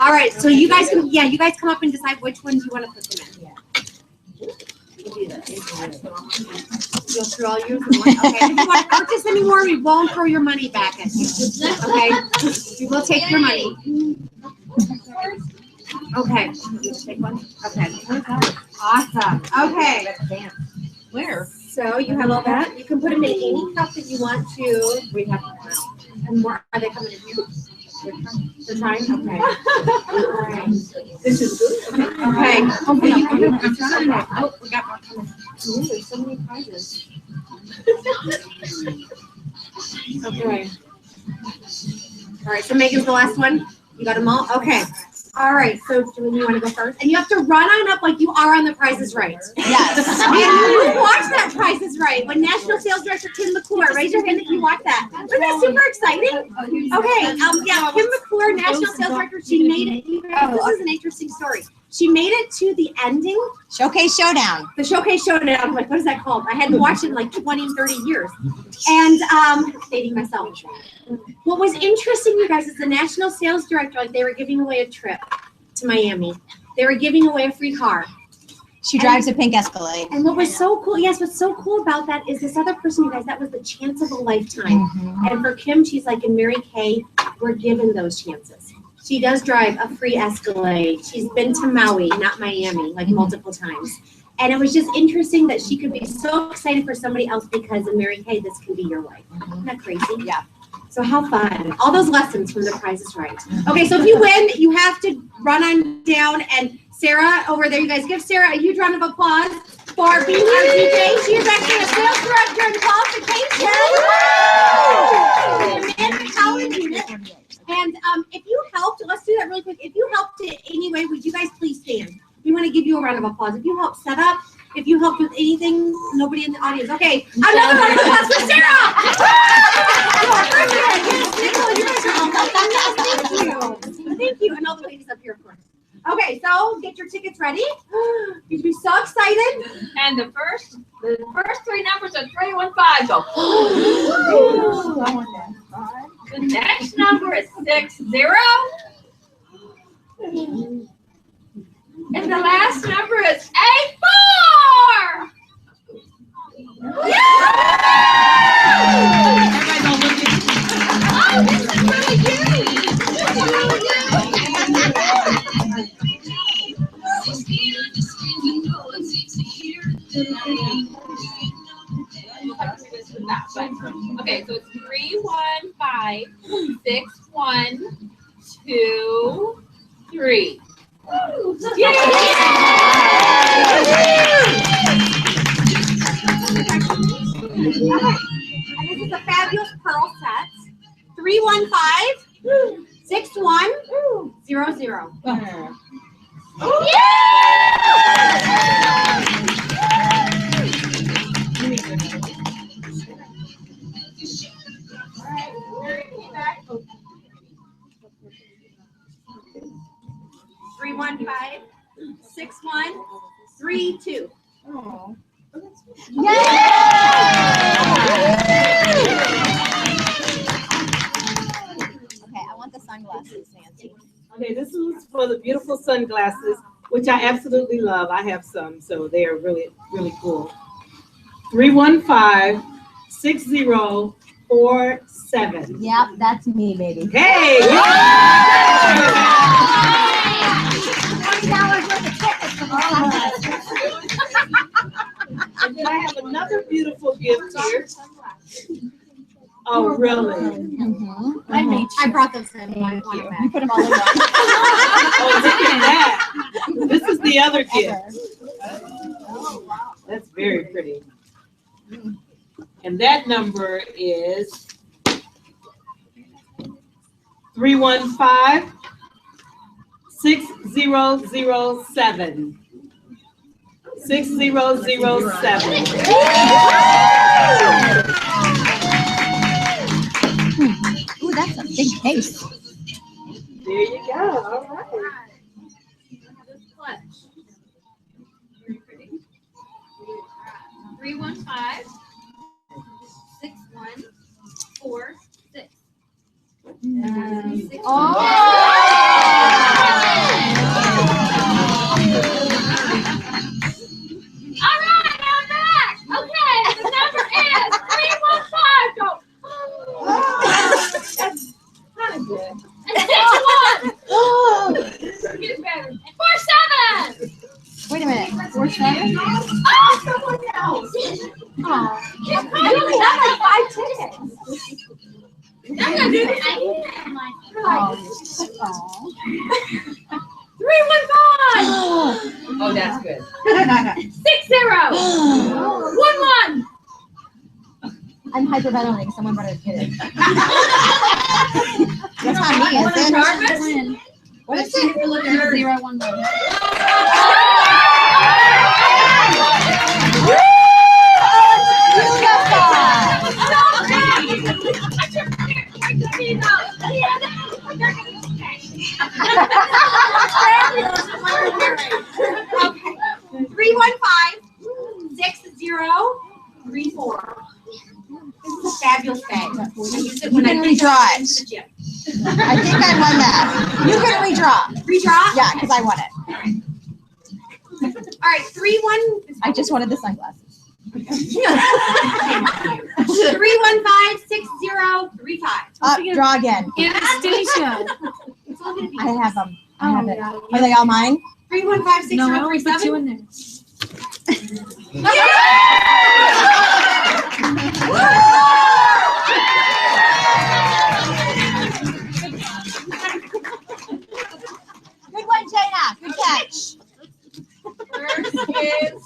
S1: All right. So you guys can, you guys come up and decide which ones you want to put them in. We'll do this. You'll throw all yours in one. Okay. If you want to purchase any more, we won't throw your money back at you. Okay. We will take your money. Okay. Take one. Okay. Awesome. Okay.
S5: Where?
S1: So you have all that. You can put them in any cup that you want to. We have and more. Are they coming in here? They're trying? Okay. All right.
S3: This is good.
S1: Okay. Okay. You can do it. Oh, we got more coming. Ooh, there's so many prizes. Okay. All right. So Megan's the last one. You got them all? Okay. All right. So Julie, you want to go first? And you have to run on up like you are on The Price is Right.
S5: Yes.
S1: And you watch that Price is Right when National Sales Director Kim McClure. Raise your hand if you watch that. Wasn't that super exciting? Okay. Yeah. Kim McClure, National Sales Director. She made it. This is an interesting story. She made it to the ending.
S5: Showcase Showdown.
S1: The Showcase Showdown. I'm like, what is that called? I hadn't watched it in like 20, 30 years. And dating myself. What was interesting, you guys, is the National Sales Director, like they were giving away a trip to Miami. They were giving away a free car.
S5: She drives a pink Escalade.
S1: And what was so cool, what's so cool about that is this other person, you guys, that was the chance of a lifetime. And for Kim, she's like, and Mary Kay, we're given those chances. She does drive a free Escalade. She's been to Maui, not Miami, like multiple times. And it was just interesting that she could be so excited for somebody else because of Mary Kay, this can be your life. Isn't that crazy?
S5: Yeah.
S1: So how fun. All those lessons from The Price is Right. Okay, so if you win, you have to run on down. And Sarah, over there, you guys give Sarah a huge round of applause for being our DJ. She is actually a sales director in qualification. And if you helped, let's do that really quick. If you helped in any way, would you guys please stand? We want to give you a round of applause. If you helped set up, if you helped with anything, nobody in the audience. Okay, another round of applause for Sarah. Thank you. And all the ladies up here, of course. Okay, so get your tickets ready. You should be so excited.
S11: And the first three numbers are 315. So the next number is 60. And the last number is 84. Oh, this is really good. Okay, so it's 3156123. Yay!
S1: And this is a fabulous pearl set. 315-6100. Three 1-5-6-1-3-2.
S5: Oh. Okay, I want the sunglasses, Nancy.
S10: Okay, this is for the beautiful sunglasses, which I absolutely love. I have some, so they are really, really cool. 315-6047.
S5: Yep, that's me, baby.
S10: Hey!
S5: $20 worth of tickets for the sunglasses.
S10: And then I have another beautiful gift here. Oh, really?
S1: I brought those in.
S5: You put them all in one.
S10: Oh, look at that. This is the other gift. That's very pretty. And that number is 315-6007. 6007.
S12: Ooh, that's a big case.
S10: There you go. All right.
S8: 315 6146. All right, I'm back. Okay, the number is 315. Go.
S10: That's kind of good.
S8: And 61. Get better. And 47.
S12: Wait a minute. 47?
S8: Oh, someone else.
S12: Oh.
S8: You only have like 5 tickets. I'm gonna do this.
S12: Oh.
S8: 315.
S11: Oh, that's good.
S8: 60. 11.
S12: I'm hyperventilating. Someone better get it. That's not me, is it? What is it? 011.
S5: Okay. 315-6034. This is a fabulous bag. I use it
S12: You
S5: when
S12: can
S5: I
S12: redraw
S5: to
S12: it.
S5: the gym.
S12: I think I won that. You can redraw.
S5: Redraw?
S12: Yeah, because I won it.
S5: All right, 31.
S12: I just wanted the sunglasses.
S5: 315-6035.
S12: Draw again.
S4: Anastasia.
S5: It's all gonna be.
S12: I have them. I have it.
S4: yeah.
S12: Are they all mine?
S5: 315-6037.
S4: No, I only put 2 in there.
S12: Good one, Jana. Good catch.
S10: First is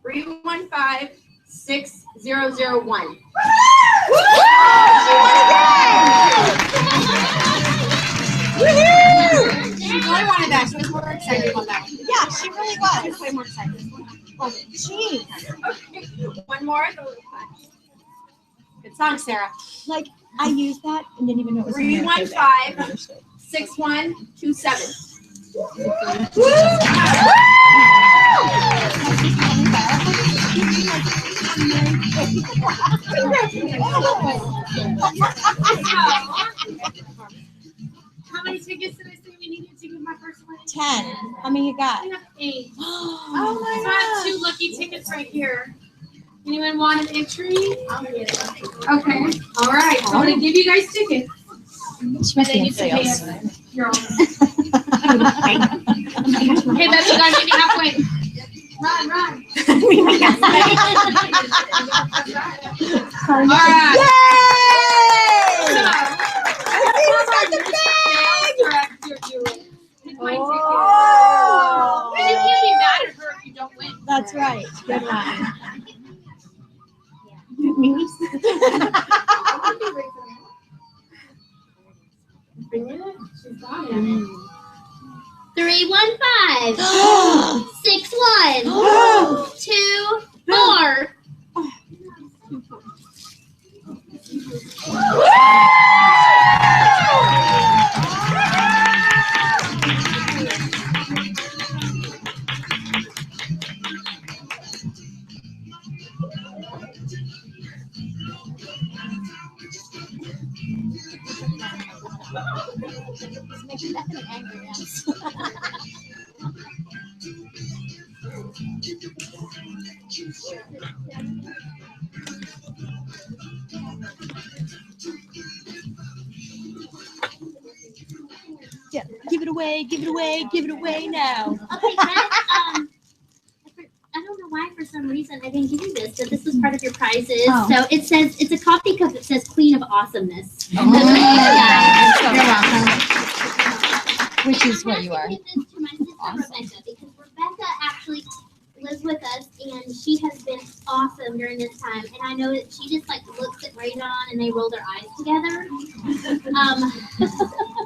S5: 315-6001. She really wanted that. She was more excited on that one.
S12: Yeah, she really
S5: She
S12: was.
S5: was way more excited.
S12: Oh, jeez.
S5: Okay, one more. Good song, Sarah.
S12: Like, I used that and didn't even know it was in there.
S5: 315-6127.
S8: How many tickets did I say we needed to get my first one?
S12: 10. How many you got?
S8: I have 8.
S12: Oh
S8: So I have 2 lucky tickets right here. Anyone want an entry?
S5: I'll get it.
S8: Okay. All right. So I'm gonna give you guys tickets.
S12: She must be in
S8: You can pay
S12: sales.
S8: us. You're on. Hey, Beth, you guys meet me halfway. Run, run. All right.
S12: Yay!
S8: So,
S12: Christina's got the bag!
S8: Oh.
S12: Oh.
S8: And you can't be mad at her if you don't win.
S12: That's right. Good one.
S8: She's got it.
S6: 315 61 24.
S12: This makes Stephanie angry now. Yeah, give it away, give it away, give it away now.
S6: Okay, Beth, I don't know why for some reason I didn't give you this, but this was part of your prizes.
S12: Oh.
S6: So it says, it's a coffee cup that says Queen of Awesomeness.
S12: Oh. You're welcome. Which is what you are.
S6: I have to give this to my sister Rebecca, because Rebecca actually lives with us and she has been awesome during this time. And I know that she just like looks at Radon and they roll their eyes together.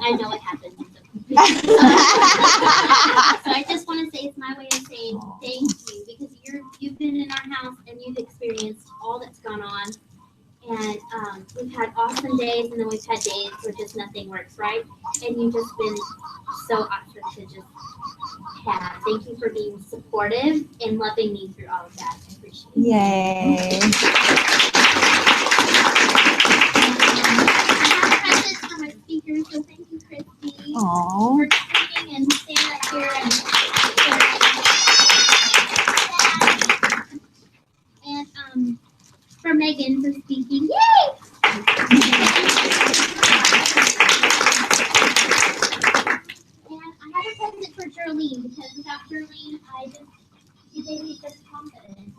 S6: I know it happens. So I just want to say it's my way of saying thank you, because you've been in our house and you've experienced all that's gone on. And we've had awesome days, and then we've had days where just nothing works, right? And you've just been so awesome to just have. Thank you for being supportive and loving me through all of that. I appreciate it.
S12: Yay.
S6: I have presents for my speakers, so thank you, Christy,
S12: Aww.
S6: for speaking and standing up here and for Megan for speaking. Yay! And I have a present for Jolene, because without Jolene, she gave me such confidence.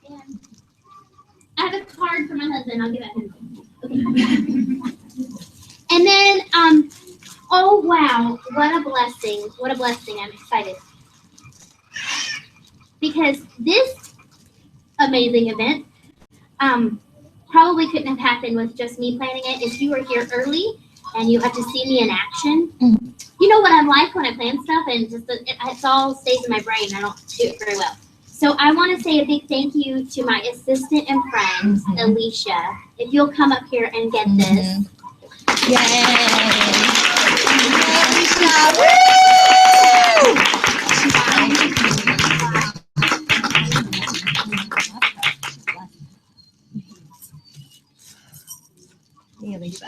S6: And I have a card for my husband. I'll give it to him. Okay. And then, oh wow, what a blessing. What a blessing. I'm excited. Because this amazing event probably couldn't have happened with just me planning it. If you were here early and you have to see me in action, you know what I'm like when I plan stuff, and just it all stays in my brain. I don't do it very well. So I want to say a big thank you to my assistant and friend, Alicia. If you'll come up here and get this.
S12: Yay. Alicia. Woo! Hey, Alicia.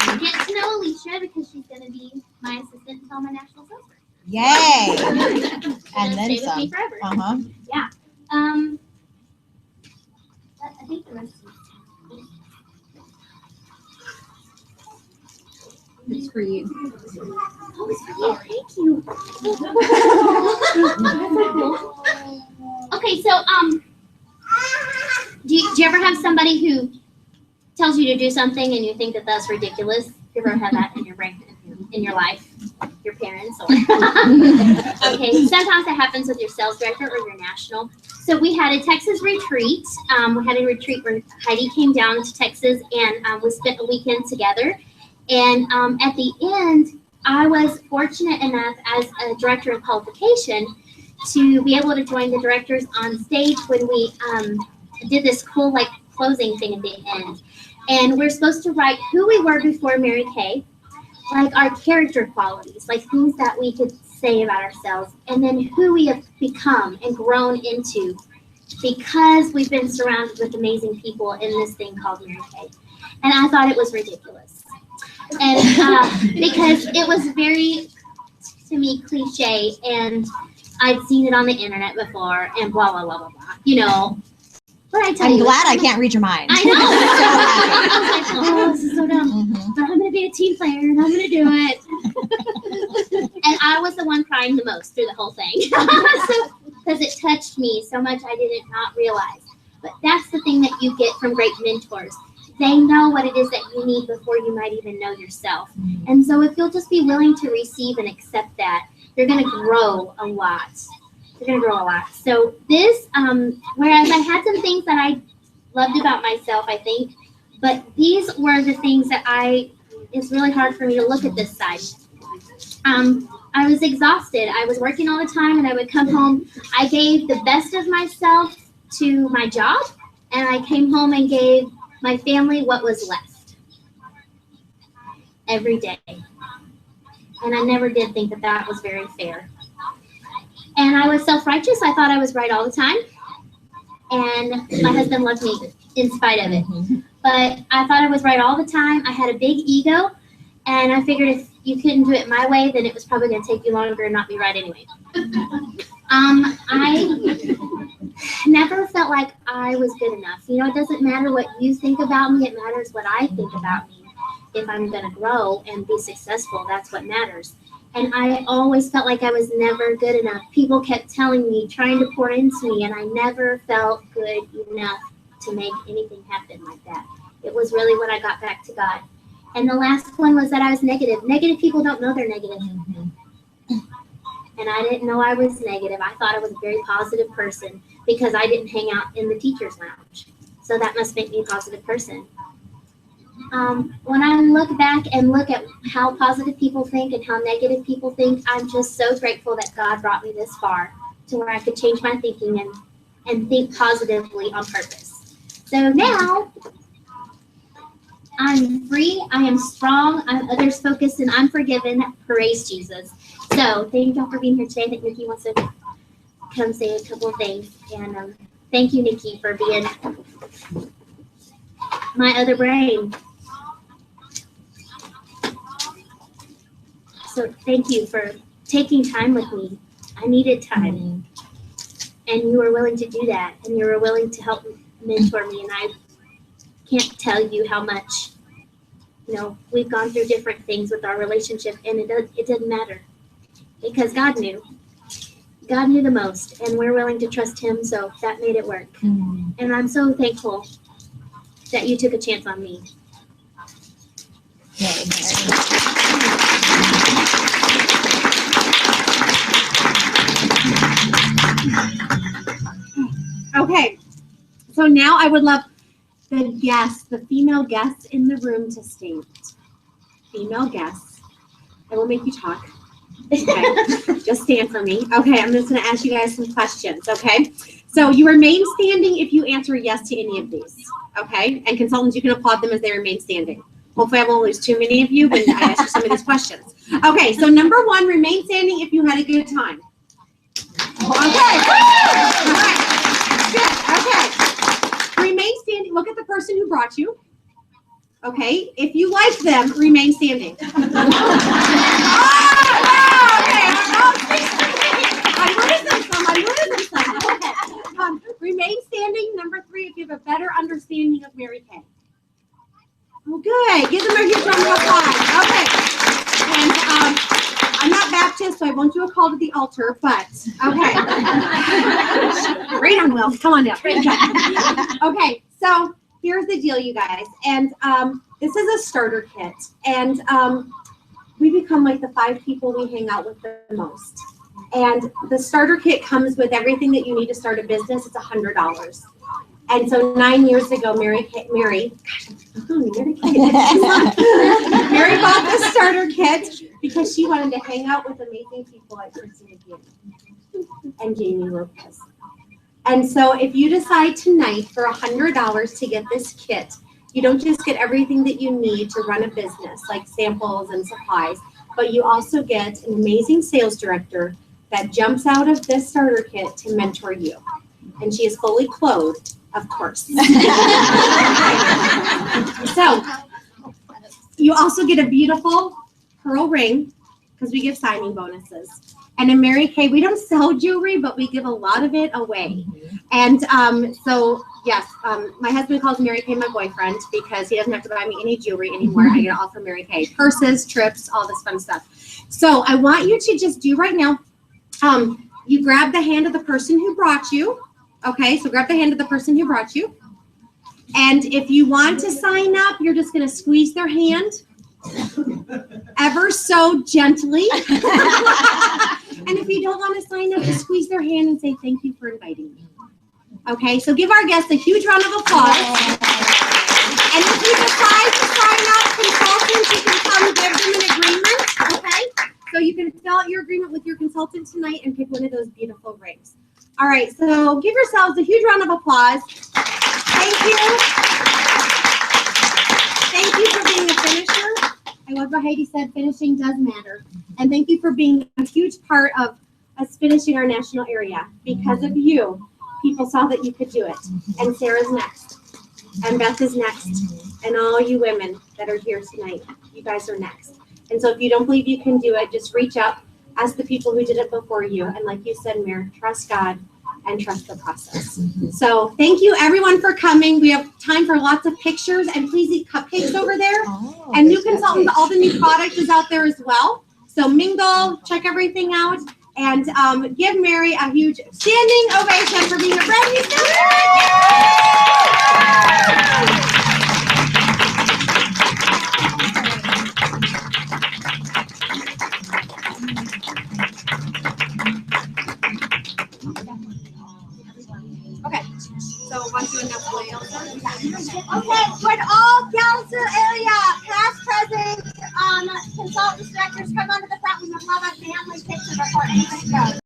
S6: And get to know Alicia, because she's going to be my assistant until my national sales rep.
S12: Yay.
S6: And
S12: then
S6: stay with
S12: some.
S6: me forever.
S12: Uh-huh.
S6: Yeah. I think the rest of
S3: It's for you.
S6: Oh, it's for you. Thank you. Okay, so do you ever have somebody who tells you to do something and you think that that's ridiculous? You ever had that in your brain, in your life? Your parents or okay, sometimes that happens with your sales director or your national. So we had a Texas retreat. We had a retreat where Heidi came down to Texas, and we spent a weekend together. And at the end, I was fortunate enough as a director of qualification to be able to join the directors on stage when we did this cool like closing thing at the end. And we're supposed to write who we were before Mary Kay, like our character qualities, like things that we could say about ourselves, and then who we have become and grown into because we've been surrounded with amazing people in this thing called Mary Kay. And I thought it was ridiculous. And because it was very, to me, cliche, and I'd seen it on the internet before, and blah, blah, blah, blah, blah, you know. But I tell
S12: I'm
S6: you,
S12: glad I can't read your mind.
S6: I know.
S12: I'm so
S6: I was like, oh, this is so dumb. But I'm going to be a team player, and I'm going to do it. And I was the one crying the most through the whole thing. Because it touched me so much I did not realize. But that's the thing that you get from great mentors. They know what it is that you need before you might even know yourself. And so if you'll just be willing to receive and accept that, you're going to grow a lot. You're going to grow a lot. So this, whereas I had some things that I loved about myself, I think, but these were the things that it's really hard for me to look at this side. I was exhausted. I was working all the time, and I would come home. I gave the best of myself to my job, and I came home and gave my family what was left every day. And I never did think that that was very fair. And I was self-righteous. I thought I was right all the time. And my husband loved me in spite of it. But I thought I was right all the time. I had a big ego. And I figured if you couldn't do it my way, then it was probably going to take you longer and not be right anyway. I never felt like I was good enough. You know, it doesn't matter what you think about me. It matters what I think about me. If I'm going to grow and be successful, that's what matters. And I always felt like I was never good enough. People kept telling me, trying to pour into me, and I never felt good enough to make anything happen like that. It was really when I got back to God. And the last one was that I was negative. Negative people don't know they're negative. And I didn't know I was negative. I thought I was a very positive person because I didn't hang out in the teacher's lounge. So that must make me a positive person. When I look back and look at how positive people think and how negative people think, I'm just so grateful that God brought me this far to where I could change my thinking and think positively on purpose. So now I'm free, I am strong, I'm others focused, and I'm forgiven. Praise Jesus. So thank y'all for being here today. I think Nikki wants to come say a couple of things. And thank you, Nikki, for being my other brain. So thank you for taking time with me. I needed time. And you were willing to do that. And you were willing to help mentor me. And I can't tell you how much, we've gone through different things with our relationship. And it didn't matter. Because God knew. God knew the most. And we're willing to trust him. So that made it work. And I'm so thankful that you took a chance on me.
S1: Okay, so now I would love the female guests in the room to stand. Female guests. I will make you talk. Okay, just stand for me. Okay, I'm just going to ask you guys some questions, okay? So you remain standing if you answer yes to any of these, okay? And consultants, you can applaud them as they remain standing. Hopefully I won't lose too many of you when I ask you some of these questions. Okay, so number one, remain standing if you had a good time. Okay, all right. Good. Okay. Remain standing. Look at the person who brought you. Okay. If you like them, remain standing. Okay. I'm losing some. Okay. Remain standing. Number three, if you have a better understanding of Mary Kay. Oh, good. Give them a huge round of applause. Okay. And I'm not Baptist, so I won't do a call to the altar, but okay. Right on, Will. Come on down. Okay, so here's the deal, you guys. And this is a starter kit. And we become like the 5 people we hang out with the most. And the starter kit comes with everything that you need to start a business. It's $100. And so 9 years ago, Mary bought the starter kit because she wanted to hang out with amazing people like Christina and Jamie Lopez. And so if you decide tonight for $100 to get this kit, you don't just get everything that you need to run a business, like samples and supplies, but you also get an amazing sales director that jumps out of this starter kit to mentor you. And she is fully clothed, of course. So you also get a beautiful pearl ring because we give signing bonuses. And in Mary Kay, we don't sell jewelry, but we give a lot of it away. And so, yes, my husband calls Mary Kay my boyfriend because he doesn't have to buy me any jewelry anymore. I get it all from Mary Kay. Purses, trips, all this fun stuff. So I want you to just do right now, you grab the hand of the person who brought you. Okay, so grab the hand of the person who brought you. And if you want to sign up, you're just going to squeeze their hand ever so gently. And if you don't want to sign up, just squeeze their hand and say thank you for inviting me. Okay, so give our guests a huge round of applause. And if you decide to sign up, consultants, you can come give them an agreement. Okay, so you can fill out your agreement with your consultant tonight and pick one of those beautiful rings. All right, so give yourselves a huge round of applause. Thank you. Thank you for being a finisher. I love what Heidi said, finishing does matter. And thank you for being a huge part of us finishing our national area. Because of you, people saw that you could do it. And Sarah's next. And Beth is next. And all you women that are here tonight, you guys are next. And so if you don't believe you can do it, just reach up, ask the people who did it before you. And like you said, Mary, trust God and trust the process. So thank you everyone for coming. We have time for lots of pictures, and please eat cupcakes over there. And new consultants, all the new product is out there as well. So mingle, check everything out, and give Mary a huge standing ovation for being a brand new student.
S5: would all council area, past, present, consultants, directors come onto the front? We would love a family picture before anybody goes.